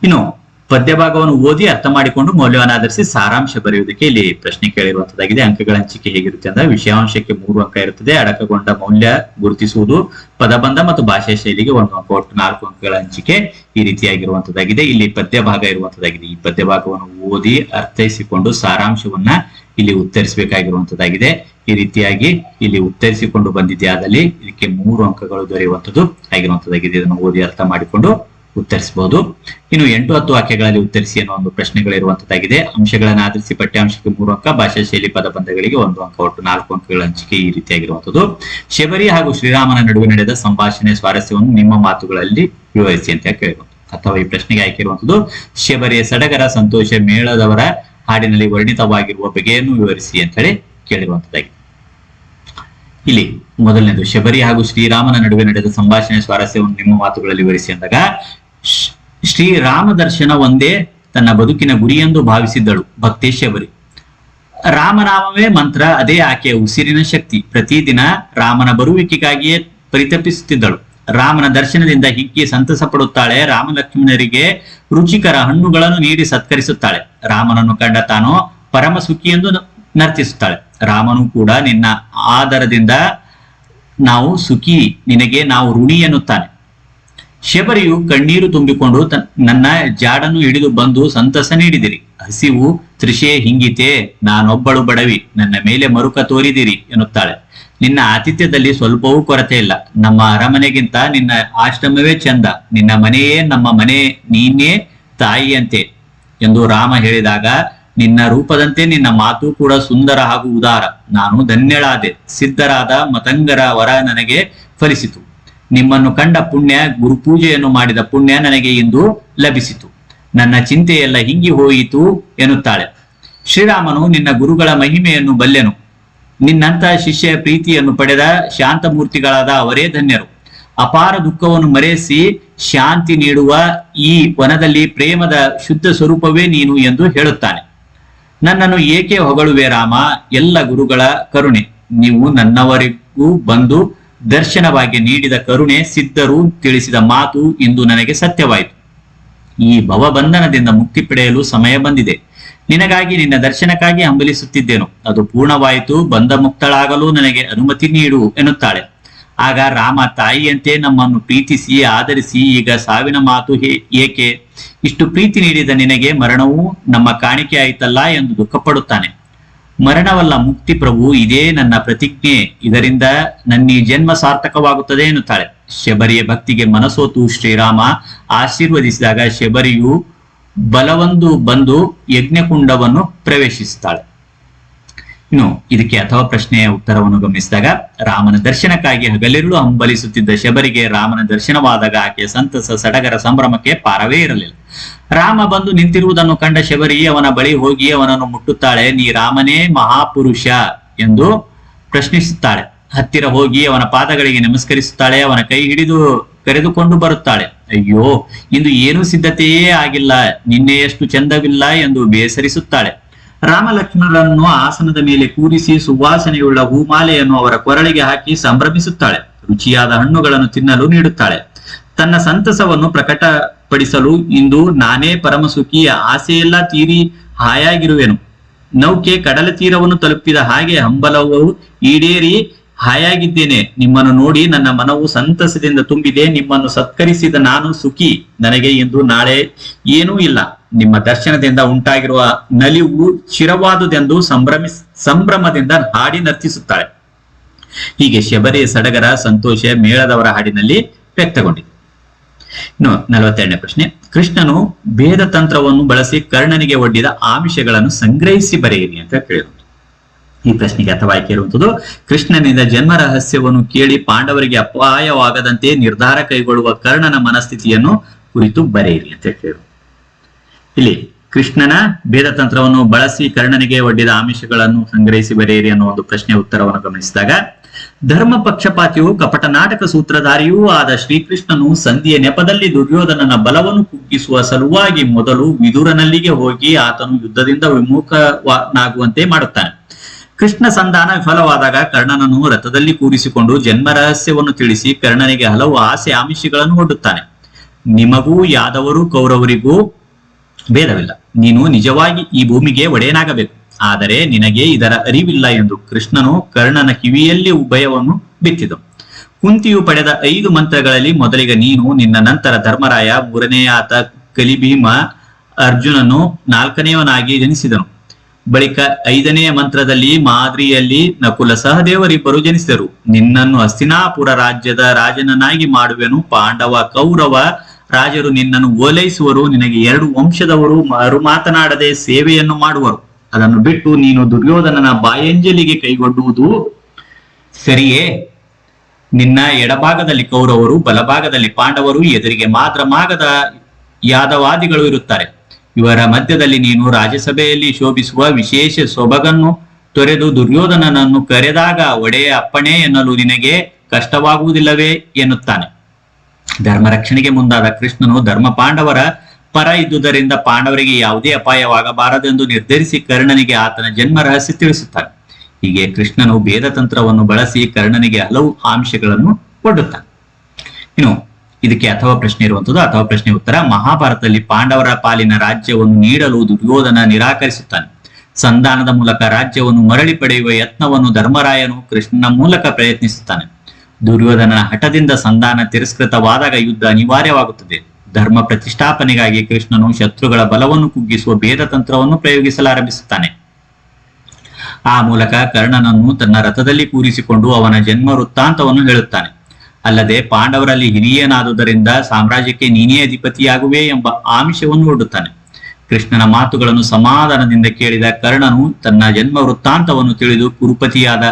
ಇನ್ನು ಪದ್ಯ ಭಾಗವನ್ನು ಓದಿ ಅರ್ಥ ಮಾಡಿಕೊಂಡು ಮೌಲ್ಯವನ್ನು ಆಧರಿಸಿ ಸಾರಾಂಶ ಬರೆಯುವುದಕ್ಕೆ ಇಲ್ಲಿ ಪ್ರಶ್ನೆ ಕೇಳಿರುವಂತದ್ದಾಗಿದೆ. ಅಂಕಗಳ ಹಂಚಿಕೆ ಹೇಗಿರುತ್ತೆ ಅಂದ್ರೆ ವಿಷಯಾಂಶಕ್ಕೆ 3 ಅಂಕ ಇರುತ್ತದೆ. ಅಡಕಗೊಂಡ ಮೌಲ್ಯ ಗುರುತಿಸುವುದು, ಪದಬಂಧ ಮತ್ತು ಭಾಷಾ ಶೈಲಿಗೆ 1 ಅಂಕ, ಒಟ್ಟು 4 ಅಂಕಗಳ ಹಂಚಿಕೆ ಈ ರೀತಿಯಾಗಿರುವಂತದ್ದಾಗಿದೆ. ಇಲ್ಲಿ ಪದ್ಯ ಭಾಗ ಇರುವಂತದ್ದಾಗಿದೆ. ಈ ಪದ್ಯ ಭಾಗವನ್ನು ಓದಿ ಅರ್ಥೈಸಿಕೊಂಡು ಸಾರಾಂಶವನ್ನ ಇಲ್ಲಿ ಉತ್ತರಿಸಬೇಕಾಗಿರುವಂತದ್ದಾಗಿದೆ. ಈ ರೀತಿಯಾಗಿ ಇಲ್ಲಿ ಉತ್ತರಿಸಿಕೊಂಡು ಬಂದಿದ್ದೆ ಆದಲ್ಲಿ ಇದಕ್ಕೆ 3 ಅಂಕಗಳು ದೊರೆಯುವಂಥದ್ದು ಆಗಿರುವಂತದ್ದಾಗಿದೆ. ಇದನ್ನು ಓದಿ ಅರ್ಥ ಮಾಡಿಕೊಂಡು ಉತ್ತರಿಸಬಹುದು. ಇನ್ನು 8, 10 ವಾಕ್ಯಗಳಲ್ಲಿ ಉತ್ತರಿಸಿ ಅನ್ನೋ ಒಂದು ಪ್ರಶ್ನೆಗಳಿರುವಂತದ್ದಾಗಿದೆ. ಅಂಶಗಳನ್ನು ಆಧರಿಸಿ ಪಠ್ಯಾಂಶಕ್ಕೆ 3 ಅಂಕ, ಭಾಷಾ ಶೈಲಿ ಪದಬಂಧಗಳಿಗೆ 1 ಅಂಕ, ಒಟ್ಟು 4 ಅಂಕಗಳ ಹಂಚಿಕೆ ಈ ರೀತಿಯಾಗಿರುವಂತದ್ದು. ಶಬರಿ ಹಾಗೂ ಶ್ರೀರಾಮನ ನಡುವೆ ನಡೆದ ಸಂಭಾಷಣೆ ಸ್ವಾರಸ್ಯವನ್ನು ನಿಮ್ಮ ಮಾತುಗಳಲ್ಲಿ ವಿವರಿಸಿ ಅಂತ ಕೇಳಬಹುದು. ಅಥವಾ ಈ ಪ್ರಶ್ನೆಗೆ ಆಯ್ಕೆ ಇರುವಂತದ್ದು ಶಬರಿಯ ಸಡಗರ, ಸಂತೋಷ, ಮೇಳದವರ ಹಾಡಿನಲ್ಲಿ ವರ್ಣಿತವಾಗಿರುವ ಬಗೆಯನ್ನು ವಿವರಿಸಿ ಅಂತ ಹೇಳಿ ಕೇಳಿರುವಂತದ್ದಾಗಿದೆ. ಇಲ್ಲಿ ಮೊದಲನೇದು ಶಬರಿ ಹಾಗೂ ಶ್ರೀರಾಮನ ನಡುವೆ ನಡೆದ ಸಂಭಾಷಣೆ ಸ್ವಾರಸ್ಯವನ್ನು ನಿಮ್ಮ ಮಾತುಗಳಲ್ಲಿ ವಿವರಿಸಿ ಅಂದಾಗ, ಶ್ರೀರಾಮ ದರ್ಶನ ಒಂದೇ ತನ್ನ ಬದುಕಿನ ಗುರಿಯೆಂದು ಭಾವಿಸಿದ್ದಳು ಭಕ್ತಿ ಶಬರಿ. ರಾಮನಾಮವೇ ಮಂತ್ರ, ಅದೇ ಆಕೆಯ ಉಸಿರಿನ ಶಕ್ತಿ. ಪ್ರತಿದಿನ ರಾಮನ ಬರುವಿಕೆಗಾಗಿಯೇ ಪರಿತಪಿಸುತ್ತಿದ್ದಳು. ರಾಮನ ದರ್ಶನದಿಂದ ಹಿಗ್ಗಿ ಸಂತಸ ಪಡುತ್ತಾಳೆ. ರಾಮಲಕ್ಷ್ಮಣರಿಗೆ ರುಚಿಕರ ಹಣ್ಣುಗಳನ್ನು ನೀಡಿ ಸತ್ಕರಿಸುತ್ತಾಳೆ. ರಾಮನನ್ನು ಕಂಡ ತಾನು ಪರಮ ಸುಖಿ ಎಂದು ನರ್ತಿಸುತ್ತಾಳೆ. ರಾಮನು ಕೂಡ ನಿನ್ನ ಆದರದಿಂದ ನಾವು ಸುಖಿ, ನಿನಗೆ ನಾವು ಋಣಿ ಎನ್ನುತ್ತಾನೆ. ಶಬರಿಯು ಕಣ್ಣೀರು ತುಂಬಿಕೊಂಡು ನನ್ನ ಜಾಡನ್ನು ಹಿಡಿದು ಬಂದು ಸಂತಸ ನೀಡಿದಿರಿ. ಹಸಿವು ತೃಷೆ ಹಿಂಗಿತೆ, ನಾನೊಬ್ಬಳು ಬಡವಿ, ನನ್ನ ಮೇಲೆ ಮರುಕ ತೋರಿದಿರಿ ಎನ್ನುತ್ತಾಳೆ. ನಿನ್ನ ಆತಿಥ್ಯದಲ್ಲಿ ಸ್ವಲ್ಪವೂ ಕೊರತೆ ಇಲ್ಲ. ನಮ್ಮ ಅರಮನೆಗಿಂತ ನಿನ್ನ ಆಶ್ರಮವೇ ಚಂದ. ನಿನ್ನ ಮನೆಯೇ ನಮ್ಮ ಮನೆ, ನೀನೇ ತಾಯಿಯಂತೆ ಎಂದು ರಾಮ ಹೇಳಿದಾಗ, ನಿನ್ನ ರೂಪದಂತೆ ನಿನ್ನ ಮಾತು ಕೂಡ ಸುಂದರ ಹಾಗೂ ಉದಾರ. ನಾನು ಧನ್ಯಳಾದೆ. ಸಿದ್ಧರಾದ ಮತಂಗರ ವರ ನನಗೆ ಫಲಿಸಿತು. ನಿಮ್ಮನ್ನು ಕಂಡ ಪುಣ್ಯ, ಗುರುಪೂಜೆಯನ್ನು ಮಾಡಿದ ಪುಣ್ಯ ನನಗೆ ಇಂದು ಲಭಿಸಿತು. ನನ್ನ ಚಿಂತೆಯೆಲ್ಲ ಹಿಂಗಿ ಹೋಯಿತು ಎನ್ನುತ್ತಾಳೆ. ಶ್ರೀರಾಮನು ನಿನ್ನ ಗುರುಗಳ ಮಹಿಮೆಯನ್ನು ಬಲ್ಲೆನು. ನಿನ್ನಂತ ಶಿಷ್ಯ ಪ್ರೀತಿಯನ್ನು ಪಡೆದ ಶಾಂತಮೂರ್ತಿಗಳಾದ ಅವರೇ ಧನ್ಯರು. ಅಪಾರ ದುಃಖವನ್ನು ಮರೆಸಿ ಶಾಂತಿ ನೀಡುವ ಈ ವನದಲ್ಲಿ ಪ್ರೇಮದ ಶುದ್ಧ ಸ್ವರೂಪವೇ ನೀನು ಎಂದು ಹೇಳುತ್ತಾನೆ. ನನ್ನನ್ನು ಏಕೆ ಹೊಗಳುವೆ ರಾಮ? ಎಲ್ಲ ಗುರುಗಳ ಕರುಣೆ. ನೀವು ನನ್ನವರಿಗೂ ಬಂದು ದರ್ಶನವಾಗಿ ನೀಡಿದ ಕರುಣೆ, ಸಿದ್ಧರು ತಿಳಿಸಿದ ಮಾತು ಇಂದು ನನಗೆ ಸತ್ಯವಾಯಿತು. ಈ ಭವಬಂಧನದಿಂದ ಮುಕ್ತಿ ಪಡೆಯಲು ಸಮಯ ಬಂದಿದೆ. ನಿನಗಾಗಿ, ನಿನ್ನ ದರ್ಶನಕ್ಕಾಗಿ ಹಂಬಲಿಸುತ್ತಿದ್ದೇನು. ಅದು ಪೂರ್ಣವಾಯಿತು. ಬಂಧ ಮುಕ್ತಳಾಗಲು ನನಗೆ ಅನುಮತಿ ನೀಡು ಎನ್ನುತ್ತಾಳೆ. ಆಗ ರಾಮ ತಾಯಿಯಂತೆ ನಮ್ಮನ್ನು ಪ್ರೀತಿಸಿ ಆದರಿಸಿ ಈಗ ಸಾವಿನ ಮಾತು ಏಕೆ? ಇಷ್ಟು ಪ್ರೀತಿ ನೀಡಿದ ನಿನಗೆ ಮರಣವೂ ನಮ್ಮ ಕಾಣಿಕೆ ಆಯಿತಲ್ಲ ಎಂದು ದುಃಖಪಡುತ್ತಾನೆ. ಮರಣವಲ್ಲ ಮುಕ್ತಿ ಪ್ರಭು, ಇದೇ ನನ್ನ ಪ್ರತಿಜ್ಞೆ. ಇದರಿಂದ ನನ್ನ ಜನ್ಮ ಸಾರ್ಥಕವಾಗುತ್ತದೆ ಎನ್ನುತ್ತಾಳೆ. ಶಬರಿಯ ಭಕ್ತಿಗೆ ಮನಸೋತು ಶ್ರೀರಾಮ ಆಶೀರ್ವದಿಸಿದಾಗ ಶಬರಿಯು ಬಲವೊಂದು ಬಂದು ಯಜ್ಞಕುಂಡವನ್ನು ಪ್ರವೇಶಿಸುತ್ತಾಳೆ. ಇನ್ನು ಇದಕ್ಕೆ ಅಥವಾ ಪ್ರಶ್ನೆಯ ಉತ್ತರವನ್ನು ಗಮನಿಸಿದಾಗ, ರಾಮನ ದರ್ಶನಕ್ಕಾಗಿ ಹಗಲಿರುಳು ಹಂಬಲಿಸುತ್ತಿದ್ದ ಶಬರಿಗೆ ರಾಮನ ದರ್ಶನವಾದಾಗ ಆಕೆಯ ಸಂತಸ, ಸಡಗರ, ಸಂಭ್ರಮಕ್ಕೆ ಪಾರವೇ ಇರಲಿಲ್ಲ. ರಾಮ ಬಂದು ನಿಂತಿರುವುದನ್ನು ಕಂಡ ಶಬರಿ ಅವನ ಬಳಿ ಹೋಗಿ ಅವನನ್ನು ಮುಟ್ಟುತ್ತಾಳೆ. ನೀ ರಾಮನೇ ಮಹಾಪುರುಷ ಎಂದು ಪ್ರಶ್ನಿಸುತ್ತಾಳೆ. ಹತ್ತಿರ ಹೋಗಿ ಅವನ ಪಾದಗಳಿಗೆ ನಮಸ್ಕರಿಸುತ್ತಾಳೆ. ಅವನ ಕೈ ಹಿಡಿದು ಕರೆದುಕೊಂಡು ಬರುತ್ತಾಳೆ. ಅಯ್ಯೋ, ಇಂದು ಏನೂ ಸಿದ್ಧತೆಯೇ ಆಗಿಲ್ಲ, ನಿನ್ನೆಯಷ್ಟು ಚಂದವಿಲ್ಲ ಎಂದು ಬೇಸರಿಸುತ್ತಾಳೆ. ರಾಮ ಲಕ್ಷ್ಮಣರನ್ನು ಆಸನದ ಮೇಲೆ ಕೂರಿಸಿ ಸುವಾಸನೆಯುಳ್ಳ ಹೂಮಾಲೆಯನ್ನು ಅವರ ಕೊರಳಿಗೆ ಹಾಕಿ ಸಂಭ್ರಮಿಸುತ್ತಾಳೆ. ರುಚಿಯಾದ ಹಣ್ಣುಗಳನ್ನು ತಿನ್ನಲು ನೀಡುತ್ತಾಳೆ. ತನ್ನ ಸಂತಸವನ್ನು ಪ್ರಕಟಪಡಿಸಲು ಇಂದು ನಾನೇ ಪರಮಸುಖಿ, ಆಸೆಯೆಲ್ಲ ತೀರಿ ಹಾಯಾಗಿರುವೆನು. ನೌಕೆ ಕಡಲ ತೀರವನ್ನು ತಲುಪಿದ ಹಾಗೆ ಹಂಬಲವು ಈಡೇರಿ ಹಾಯಾಗಿದ್ದೇನೆ. ನಿಮ್ಮನ್ನು ನೋಡಿ ನನ್ನ ಮನವು ಸಂತಸದಿಂದ ತುಂಬಿದೆ. ನಿಮ್ಮನ್ನು ಸತ್ಕರಿಸಿದ ನಾನು ಸುಖಿ. ನನಗೆ ಇಂದು ನಾಳೆ ಏನೂ ಇಲ್ಲ. ನಿಮ್ಮ ದರ್ಶನದಿಂದ ಉಂಟಾಗಿರುವ ನಲಿವು ಚಿರವಾದುದೆಂದು ಸಂಭ್ರಮದಿಂದ ಹಾಡಿ ನರ್ತಿಸುತ್ತಾಳೆ. ಹೀಗೆ ಶಬರಿಯ ಸಡಗರ, ಸಂತೋಷ, ಮೇಳದವರ ಹಾಡಿನಲ್ಲಿ ವ್ಯಕ್ತಗೊಂಡಿದೆ. ಇನ್ನು 42ನೇ ಪ್ರಶ್ನೆ. ಕೃಷ್ಣನು ಭೇದ ತಂತ್ರವನ್ನು ಬಳಸಿ ಕರ್ಣನಿಗೆ ಒಡ್ಡಿದ ಆಮಿಷಗಳನ್ನು ಸಂಗ್ರಹಿಸಿ ಬರೆಯಿರಿ ಅಂತ ಕೇಳಿರುವುದು. ಈ ಪ್ರಶ್ನೆಗೆ ಅಥವಾ ಆಯ್ಕೆ ಇರುವಂತದ್ದು, ಕೃಷ್ಣನಿಂದ ಜನ್ಮ ರಹಸ್ಯವನ್ನು ಕೇಳಿ ಪಾಂಡವರಿಗೆ ಅಪಾಯವಾಗದಂತೆ ನಿರ್ಧಾರ ಕೈಗೊಳ್ಳುವ ಕರ್ಣನ ಮನಸ್ಥಿತಿಯನ್ನು ಕುರಿತು ಬರೆಯಿರಿ ಅಂತ ಕೇಳಿರುವುದು. ಇಲ್ಲಿ ಕೃಷ್ಣನ ಭೇದ ತಂತ್ರವನ್ನು ಬಳಸಿ ಕರ್ಣನಿಗೆ ಒಡ್ಡಿದ ಆಮಿಷಗಳನ್ನು ಸಂಗ್ರಹಿಸಿ ಬರೆಯಿರಿ ಅನ್ನೋ ಒಂದು ಪ್ರಶ್ನೆಯ ಉತ್ತರವನ್ನು ಗಮನಿಸಿದಾಗ, ಧರ್ಮ ಪಕ್ಷಪಾತಿಯೂ ಕಪಟ ನಾಟಕ ಸೂತ್ರಧಾರಿಯೂ ಆದ ಶ್ರೀಕೃಷ್ಣನು ಸಂಧಿಯ ನೆಪದಲ್ಲಿ ದುರ್ಯೋಧನನ ಬಲವನ್ನು ಕುಗ್ಗಿಸುವ ಸಲುವಾಗಿ ಮೊದಲು ವಿದುರನಲ್ಲಿಗೆ ಹೋಗಿ ಆತನು ಯುದ್ಧದಿಂದ ವಿಮುಖನಾಗುವಂತೆ ಮಾಡುತ್ತಾನೆ. ಕೃಷ್ಣ ಸಂಧಾನ ವಿಫಲವಾದಾಗ ಕರ್ಣನನ್ನು ರಥದಲ್ಲಿ ಕೂರಿಸಿಕೊಂಡು ಜನ್ಮ ರಹಸ್ಯವನ್ನು ತಿಳಿಸಿ ಕರ್ಣನಿಗೆ ಹಲವು ಆಸೆ ಆಮಿಷಗಳನ್ನು ಒಡ್ಡುತ್ತಾನೆ. ನಿಮಗೂ ಯಾದವರು ಕೌರವರಿಗೂ ಭೇದವಿಲ್ಲ. ನೀನು ನಿಜವಾಗಿ ಈ ಭೂಮಿಗೆ ಒಡೆಯನಾಗಬೇಕು. ಆದರೆ ನಿನಗೆ ಇದರ ಅರಿವಿಲ್ಲ ಎಂದು ಕೃಷ್ಣನು ಕರ್ಣನ ಕಿವಿಯಲ್ಲಿ ಉಭಯವನ್ನು ಬಿತ್ತಿದನು. ಕುಂತಿಯು ಪಡೆದ 5 ಮಂತ್ರಗಳಲ್ಲಿ ಮೊದಲಿಗೆ ನೀನು, ನಿನ್ನ ನಂತರ ಧರ್ಮರಾಯ, ಮೂರನೆಯ ಆತ ಕಲಿಭೀಮ, ಅರ್ಜುನನು 4ನೇಯವನಾಗಿ ಜನಿಸಿದನು. ಬಳಿಕ 5ನೆಯ ಮಂತ್ರದಲ್ಲಿ ಮಾದ್ರಿಯಲ್ಲಿ ನಕುಲ ಸಹದೇವರಿಬ್ಬರು ಜನಿಸಿದರು. ನಿನ್ನನ್ನು ಹಸ್ತಿನಾಪುರ ರಾಜ್ಯದ ರಾಜನನ್ನಾಗಿ ಮಾಡುವೆನು. ಪಾಂಡವ ಕೌರವ ರಾಜರು ನಿನ್ನನ್ನು ಓಲೈಸುವರು. ನಿನಗೆ 2 ವಂಶದವರು ಮರು ಮಾತನಾಡದೆ ಸೇವೆಯನ್ನು ಮಾಡುವರು. ಅದನ್ನು ಬಿಟ್ಟು ನೀನು ದುರ್ಯೋಧನನ ಬಾಯಂಜಲಿಗೆ ಕೈಗೊಳ್ಳುವುದು ಸರಿಯೇ? ನಿನ್ನ ಎಡಭಾಗದಲ್ಲಿ ಕೌರವರು, ಬಲಭಾಗದಲ್ಲಿ ಪಾಂಡವರು, ಎದುರಿಗೆ ಮಾತ್ರ ಮಾಗದ ಯಾದವಾದಿಗಳು ಇರುತ್ತಾರೆ. ಇವರ ಮಧ್ಯದಲ್ಲಿ ನೀನು ರಾಜ್ಯಸಭೆಯಲ್ಲಿ ಶೋಭಿಸುವ ವಿಶೇಷ ಸೊಬಗನ್ನು ತೊರೆದು ದುರ್ಯೋಧನನನ್ನು ಕರೆದಾಗ ಒಡೆಯ ಅಪ್ಪಣೆ ಎನ್ನಲು ನಿನಗೆ ಕಷ್ಟವಾಗುವುದಿಲ್ಲವೇ ಎನ್ನುತ್ತಾನೆ. ಧರ್ಮ ರಕ್ಷಣೆಗೆ ಮುಂದಾದ ಕೃಷ್ಣನು ಧರ್ಮ ಪಾಂಡವರ ಪರ ಇದ್ದುದರಿಂದ ಪಾಂಡವರಿಗೆ ಯಾವುದೇ ಅಪಾಯವಾಗಬಾರದೆಂದು ನಿರ್ಧರಿಸಿ ಕರ್ಣನಿಗೆ ಆತನ ಜನ್ಮ ರಹಸ್ಯ ತಿಳಿಸುತ್ತಾನೆ. ಹೀಗೆ ಕೃಷ್ಣನು ಭೇದ ತಂತ್ರವನ್ನು ಬಳಸಿ ಕರ್ಣನಿಗೆ ಹಲವು ಆಮಿಷಗಳನ್ನು ಒಡ್ಡುತ್ತಾನೆ. ಇನ್ನು ಇದಕ್ಕೆ ಅಥವಾ ಪ್ರಶ್ನೆ ಇರುವಂತದ್ದು. ಅಥವಾ ಪ್ರಶ್ನೆ ಉತ್ತರ: ಮಹಾಭಾರತದಲ್ಲಿ ಪಾಂಡವರ ಪಾಲಿನ ರಾಜ್ಯವನ್ನು ನೀಡಲು ದುರ್ಯೋಧನ ನಿರಾಕರಿಸುತ್ತಾನೆ. ಸಂಧಾನದ ಮೂಲಕ ರಾಜ್ಯವನ್ನು ಮರಳಿ ಪಡೆಯುವ ಯತ್ನವನ್ನು ಧರ್ಮರಾಯನು ಕೃಷ್ಣನ ಮೂಲಕ ಪ್ರಯತ್ನಿಸುತ್ತಾನೆ. ದುರ್ಯೋಧನನ ಹಠದಿಂದ ಸಂಧಾನ ತಿರಸ್ಕೃತವಾದಾಗ ಯುದ್ಧ ಅನಿವಾರ್ಯವಾಗುತ್ತದೆ. ಧರ್ಮ ಪ್ರತಿಷ್ಠಾಪನೆಗಾಗಿ ಕೃಷ್ಣನು ಶತ್ರುಗಳ ಬಲವನ್ನು ಕುಗ್ಗಿಸುವ ಭೇದ ತಂತ್ರವನ್ನು ಪ್ರಯೋಗಿಸಲಾರಂಭಿಸುತ್ತಾನೆ. ಆ ಮೂಲಕ ಕರ್ಣನನ್ನು ತನ್ನ ರಥದಲ್ಲಿ ಕೂರಿಸಿಕೊಂಡು ಅವನ ಜನ್ಮ ವೃತ್ತಾಂತವನ್ನು ಹೇಳುತ್ತಾನೆ. ಅಲ್ಲದೆ ಪಾಂಡವರಲ್ಲಿ ಹಿರಿಯನಾದುದರಿಂದ ಸಾಮ್ರಾಜ್ಯಕ್ಕೆ ನೀನೇ ಅಧಿಪತಿಯಾಗುವೆ ಎಂಬ ಆಮಿಷವನ್ನು ಒಡ್ಡುತ್ತಾನೆ. ಕೃಷ್ಣನ ಮಾತುಗಳನ್ನು ಸಮಾಧಾನದಿಂದ ಕೇಳಿದ ಕರ್ಣನು ತನ್ನ ಜನ್ಮ ವೃತ್ತಾಂತವನ್ನು ತಿಳಿದು ಕುರುಪತಿಯಾದ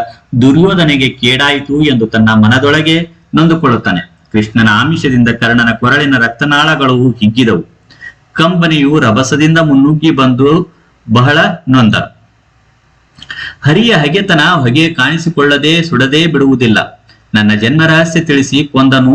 ದುರ್ಯೋಧನೆಗೆ ಕೇಡಾಯಿತು ಎಂದು ತನ್ನ ಮನದೊಳಗೆ ನೊಂದುಕೊಳ್ಳುತ್ತಾನೆ. ಕೃಷ್ಣನ ಆಮಿಷದಿಂದ ಕರ್ಣನ ಕೊರಳಿನ ರಕ್ತನಾಳಗಳು ಹಿಗ್ಗಿದವು. ಕಂಬನಿಯು ರಭಸದಿಂದ ಮುನ್ನುಗ್ಗಿ ಬಂದು ಬಹಳ ನೊಂದ. ಹರಿಯ ಹಗೆತನ ಹೊಗೆ ಕಾಣಿಸಿಕೊಳ್ಳದೆ ಸುಡದೆ ಬಿಡುವುದಿಲ್ಲ. ನನ್ನ ಜನ್ಮ ರಹಸ್ಯ ತಿಳಿಸಿ ಕೊಂದನು.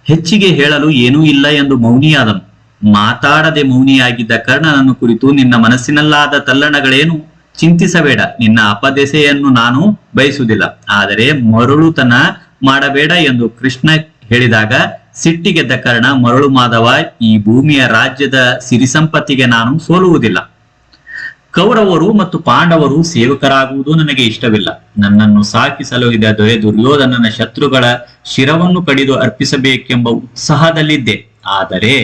ಹೆಚ್ಚಿಗೆ ಹೇಳಲು ಏನೂ ಇಲ್ಲ ಎಂದು ಮೌನಿಯಾದನು. ಮಾತಾಡದೆ ಮೌನಿಯಾಗಿದ್ದ ಕರ್ಣನನ್ನು ಕುರಿತು ನಿನ್ನ ಮನಸ್ಸಿನಲ್ಲಾದ ತಲ್ಲಣಗಳೇನು ಚಿಂತಿಸಬೇಡ. ನಿನ್ನ ಅಪದೆಸೆಯನ್ನು ನಾನು ಬಯಸುವುದಿಲ್ಲ. ಆದರೆ ಮರುಳುತನ ಮಾಡಬೇಡ ಎಂದು ಕೃಷ್ಣ ಹೇಳಿದಾಗ ಸಿಟ್ಟಿಗೆದ್ದ ಕರ್ಣ, ಮರಳು ಮಾಧವ, ಈ ಭೂಮಿಯ ರಾಜ್ಯದ ಸಿರಿ ಸಂಪತ್ತಿಗೆ ನಾನು ಸೋಲುವುದಿಲ್ಲ. ಕೌರವರು ಮತ್ತು ಪಾಂಡವರು ಸೇವಕರಾಗುವುದು ನನಗೆ ಇಷ್ಟವಿಲ್ಲ. ನನ್ನನ್ನು ಸಾಕಿ ಸಲುಹಿದ ದೊರೆ ದುರ್ಯೋಧನನ ಶತ್ರುಗಳ ಶಿರವನ್ನು ಕಡಿದು ಅರ್ಪಿಸಬೇಕೆಂಬ ಉತ್ಸಾಹದಲ್ಲಿದ್ದೆ. ಆದರೆ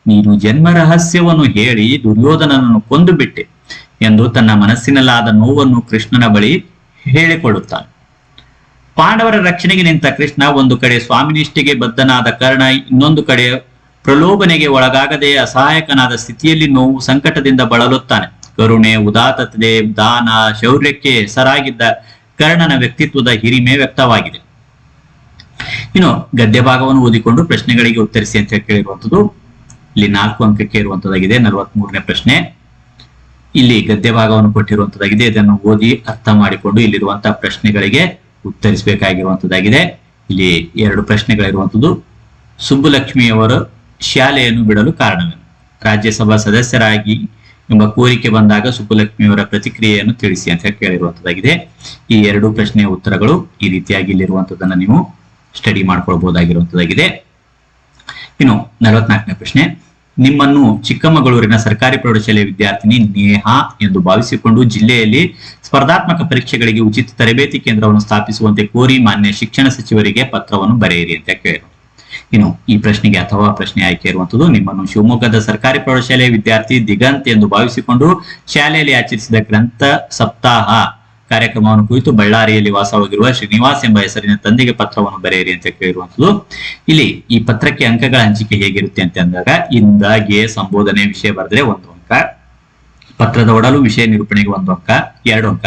ನೀನು ಜನ್ಮ ರಹಸ್ಯವನ್ನು ಹೇಳಿ ದುರ್ಯೋಧನನನ್ನು ಕೊಂದು ಬಿಟ್ಟೆ ಎಂದು ತನ್ನ ಮನಸ್ಸಿನಲ್ಲಾದ ನೋವನ್ನು ಕೃಷ್ಣನ ಬಳಿ ಹೇಳಿಕೊಳ್ಳುತ್ತಾನೆ. ಪಾಂಡವರ ರಕ್ಷಣೆಗೆ ನಿಂತ ಕೃಷ್ಣ ಒಂದು ಕಡೆ ಸ್ವಾಮಿನಿಷ್ಠೆಗೆ ಬದ್ಧನಾದ ಕರ್ಣ, ಇನ್ನೊಂದು ಕಡೆ ಪ್ರಲೋಭನೆಗೆ ಒಳಗಾಗದೆ ಅಸಹಾಯಕನಾದ ಸ್ಥಿತಿಯಲ್ಲಿ ನೋವು ಸಂಕಟದಿಂದ ಬಳಲುತ್ತಾನೆ. ಕರುಣೆ, ಉದಾತ್ತತೆ, ದಾನ, ಶೌರ್ಯಕ್ಕೆ ಹೆಸರಾಗಿದ್ದ ಕರ್ಣನ ವ್ಯಕ್ತಿತ್ವದ ಹಿರಿಮೆ ವ್ಯಕ್ತವಾಗಿದೆ. ಇನ್ನು ಗದ್ಯ ಭಾಗವನ್ನು ಓದಿಕೊಂಡು ಪ್ರಶ್ನೆಗಳಿಗೆ ಉತ್ತರಿಸಿ ಅಂತ ಕೇಳಿರುವಂಥದ್ದು. ಇಲ್ಲಿ 4 ಅಂಕಕ್ಕೆ ಇರುವಂತದ್ದಾಗಿದೆ. 43ನೇ ಪ್ರಶ್ನೆ ಇಲ್ಲಿ ಗದ್ಯ ಭಾಗವನ್ನು ಕೊಟ್ಟಿರುವಂತದ್ದಾಗಿದೆ. ಇದನ್ನು ಓದಿ ಅರ್ಥ ಮಾಡಿಕೊಂಡು ಇಲ್ಲಿರುವಂತಹ ಪ್ರಶ್ನೆಗಳಿಗೆ ಉತ್ತರಿಸಬೇಕಾಗಿರುವಂತದ್ದಾಗಿದೆ. ಇಲ್ಲಿ 2 ಪ್ರಶ್ನೆಗಳಿರುವಂಥದ್ದು. ಸುಬ್ಬುಲಕ್ಷ್ಮಿಯವರು ಶಾಲೆಯನ್ನು ಬಿಡಲು ಕಾರಣವೇನು? ರಾಜ್ಯಸಭಾ ಸದಸ್ಯರಾಗಿ ಎಂಬ ಕೋರಿಕೆ ಬಂದಾಗ ಸುಬ್ಬುಲಕ್ಷ್ಮಿಯವರ ಪ್ರತಿಕ್ರಿಯೆಯನ್ನು ತಿಳಿಸಿ ಅಂತ ಕೇಳಿರುವಂತದ್ದಾಗಿದೆ. ಈ 2 ಪ್ರಶ್ನೆಯ ಉತ್ತರಗಳು ಈ ರೀತಿಯಾಗಿ ಇಲ್ಲಿರುವಂತದನ್ನ ನೀವು ಸ್ಟಡಿ ಮಾಡ್ಕೊಳ್ಬಹುದಾಗಿರುವಂತದ್ದಾಗಿದೆ. ಇನ್ನು 44ನೇ ಪ್ರಶ್ನೆ: ನಿಮ್ಮನ್ನು ಚಿಕ್ಕಮಗಳೂರಿನ ಸರ್ಕಾರಿ ಪ್ರೌಢಶಾಲೆಯ ವಿದ್ಯಾರ್ಥಿನಿ ನೇಹಾ ಎಂದು ಭಾವಿಸಿಕೊಂಡು ಜಿಲ್ಲೆಯಲ್ಲಿ ಸ್ಪರ್ಧಾತ್ಮಕ ಪರೀಕ್ಷೆಗಳಿಗೆ ಉಚಿತ ತರಬೇತಿ ಕೇಂದ್ರವನ್ನು ಸ್ಥಾಪಿಸುವಂತೆ ಕೋರಿ ಮಾನ್ಯ ಶಿಕ್ಷಣ ಸಚಿವರಿಗೆ ಪತ್ರವನ್ನು ಬರೆಯಿರಿ ಅಂತ ಕೇಳಿದರು. ಇನ್ನು ಈ ಪ್ರಶ್ನೆಗೆ ಅಥವಾ ಪ್ರಶ್ನೆ ಆಯ್ಕೆ ಇರುವಂತದ್ದು: ನಿಮ್ಮನ್ನು ಶಿವಮೊಗ್ಗದ ಸರ್ಕಾರಿ ಪ್ರೌಢಶಾಲೆಯ ವಿದ್ಯಾರ್ಥಿ ದಿಗಂತ್ ಎಂದು ಭಾವಿಸಿಕೊಂಡು ಶಾಲೆಯಲ್ಲಿ ಆಚರಿಸಿದ ಗ್ರಂಥ ಸಪ್ತಾಹ ಕಾರ್ಯಕ್ರಮವನ್ನು ಕುರಿತು ಬಳ್ಳಾರಿಯಲ್ಲಿ ವಾಸವಾಗಿರುವ ಶ್ರೀನಿವಾಸ್ ಎಂಬ ಹೆಸರಿನ ತಂದೆಗೆ ಪತ್ರವನ್ನು ಬರೆಯಿರಿ ಅಂತ ಕೇಳಿರುವಂತದ್ದು. ಇಲ್ಲಿ ಈ ಪತ್ರಕ್ಕೆ ಅಂಕಗಳ ಹಂಚಿಕೆ ಹೇಗಿರುತ್ತೆ ಅಂತ ಅಂದಾಗ, ಇಂದ, ಗೆ, ಸಂಬೋಧನೆ, ವಿಷಯ ಬರೆದ್ರೆ 1 ಅಂಕ, ಪತ್ರದ ಒಡಲು ವಿಷಯ ನಿರೂಪಣೆಗೆ 1 ಅಂಕ, 2 ಅಂಕ,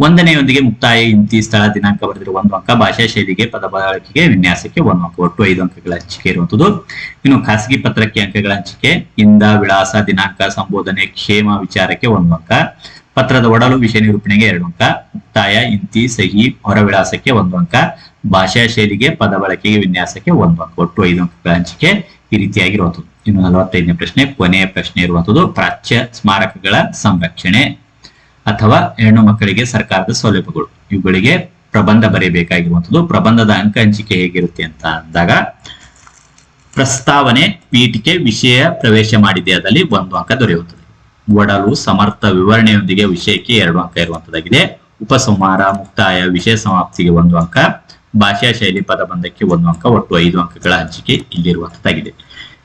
ವಂದನೆಯೊಂದಿಗೆ ಮುಕ್ತಾಯ, ಇಂತಿ, ಸ್ಥಳ, ದಿನಾಂಕ ಬರೆದಿರುವ 1 ಅಂಕ, ಭಾಷಾ ಶೈಲಿಗೆ, ಪದ ಬಳಕೆಗೆ, ವಿನ್ಯಾಸಕ್ಕೆ 1 ಅಂಕ, ಒಟ್ಟು 5 ಅಂಕಗಳ ಹಂಚಿಕೆ ಇರುವಂತದ್ದು. ಇನ್ನು ಖಾಸಗಿ ಪತ್ರಕ್ಕೆ ಅಂಕಗಳ ಹಂಚಿಕೆ: ಇಂದ, ವಿಳಾಸ, ದಿನಾಂಕ, ಸಂಬೋಧನೆ, ಕ್ಷೇಮ ವಿಚಾರಕ್ಕೆ 1 ಅಂಕ, ಪತ್ರದ ಒಡಲು ವಿಷಯ ನಿರೂಪಣೆಗೆ 2 ಅಂಕ, ಮುಕ್ತಾಯ, ಇಂತಿ, ಸಹಿ, ಹೊರ ವಿಳಾಸಕ್ಕೆ 1 ಅಂಕ, ಭಾಷಾ ಶೈಲಿಗೆ, ಪದ ಬಳಕೆಗೆ, ವಿನ್ಯಾಸಕ್ಕೆ 1 ಅಂಕ, ಒಟ್ಟು 5 ಅಂಕಗಳ ಹಂಚಿಕೆ ಈ ರೀತಿಯಾಗಿರುವಂಥದ್ದು. ಇನ್ನು 45ನೇ ಪ್ರಶ್ನೆ ಕೊನೆಯ ಪ್ರಶ್ನೆ ಇರುವಂತದ್ದು: ಪ್ರಾಚ್ಯ ಸ್ಮಾರಕಗಳ ಸಂರಕ್ಷಣೆ ಅಥವಾ ಹೆಣ್ಣು ಮಕ್ಕಳಿಗೆ ಸರ್ಕಾರದ ಸೌಲಭ್ಯಗಳು, ಇವುಗಳಿಗೆ ಪ್ರಬಂಧ ಬರೆಯಬೇಕಾಗಿರುವಂಥದ್ದು. ಪ್ರಬಂಧದ ಅಂಕ ಹಂಚಿಕೆ ಹೇಗಿರುತ್ತೆ ಅಂತ ಅಂದಾಗ ಪ್ರಸ್ತಾವನೆ, ಪೀಠಿಕೆ, ವಿಷಯ ಪ್ರವೇಶ ಮಾಡಿದೆಯಾದಲ್ಲಿ 1 ಅಂಕ ದೊರೆಯುತ್ತದೆ. ಒಡಲು ಸಮರ್ಥ ವಿವರಣೆಯೊಂದಿಗೆ ವಿಷಯಕ್ಕೆ 2 ಅಂಕ ಇರುವಂತದ್ದಾಗಿದೆ. ಉಪಸಂಹಾರ, ಮುಕ್ತಾಯ, ವಿಷಯ ಸಮಾಪ್ತಿಗೆ 1 ಅಂಕ, ಭಾಷಾ ಶೈಲಿ ಪದಬಂಧಕ್ಕೆ 1 ಅಂಕ, ಒಟ್ಟು 5 ಅಂಕಗಳ ಹಂಚಿಕೆ ಇಲ್ಲಿರುವಂತದ್ದಾಗಿದೆ.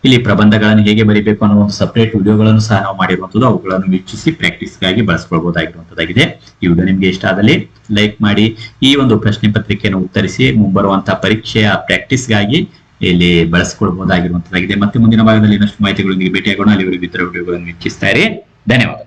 ಇಲ್ಲಿ ಪ್ರಬಂಧಗಳನ್ನು ಹೇಗೆ ಬರೀಬೇಕು ಅನ್ನೋ ಒಂದು ಸಪರೇಟ್ ವಿಡಿಯೋಗಳನ್ನು ಸಹ ನಾವು ಮಾಡಿರುವಂತದ್ದು, ಅವುಗಳನ್ನು ವೀಕ್ಷಿಸಿ ಪ್ರಾಕ್ಟೀಸ್ಗಾಗಿ ಬಳಸ್ಕೊಳ್ಬಹುದಾಗಿರುವಂತದ್ದಾಗಿದೆ. ಈ ವಿಡಿಯೋ ನಿಮ್ಗೆ ಇಷ್ಟ ಆದಲ್ಲಿ ಲೈಕ್ ಮಾಡಿ, ಈ ಒಂದು ಪ್ರಶ್ನೆ ಪತ್ರಿಕೆಯನ್ನು ಉತ್ತರಿಸಿ ಮುಂಬರುವಂತಹ ಪರೀಕ್ಷೆಯ ಪ್ರಾಕ್ಟೀಸ್ಗಾಗಿ ಇಲ್ಲಿ ಬಳಸಿಕೊಳ್ಳಬಹುದಾಗಿರುವಂತದ್ದಾಗಿದೆ. ಮತ್ತೆ ಮುಂದಿನ ಭಾಗದಲ್ಲಿ ಇನ್ನಷ್ಟು ಮಾಹಿತಿಗಳೊಂದಿಗೆ ಭೇಟಿಯಾಗೋಣ. ಅಲ್ಲಿವರೆಗೂ ಇತರ ವಿಡಿಯೋಗಳನ್ನು ವೀಕ್ಷಿಸ್ತಾ ಇರಿ. ಧನ್ಯವಾದ.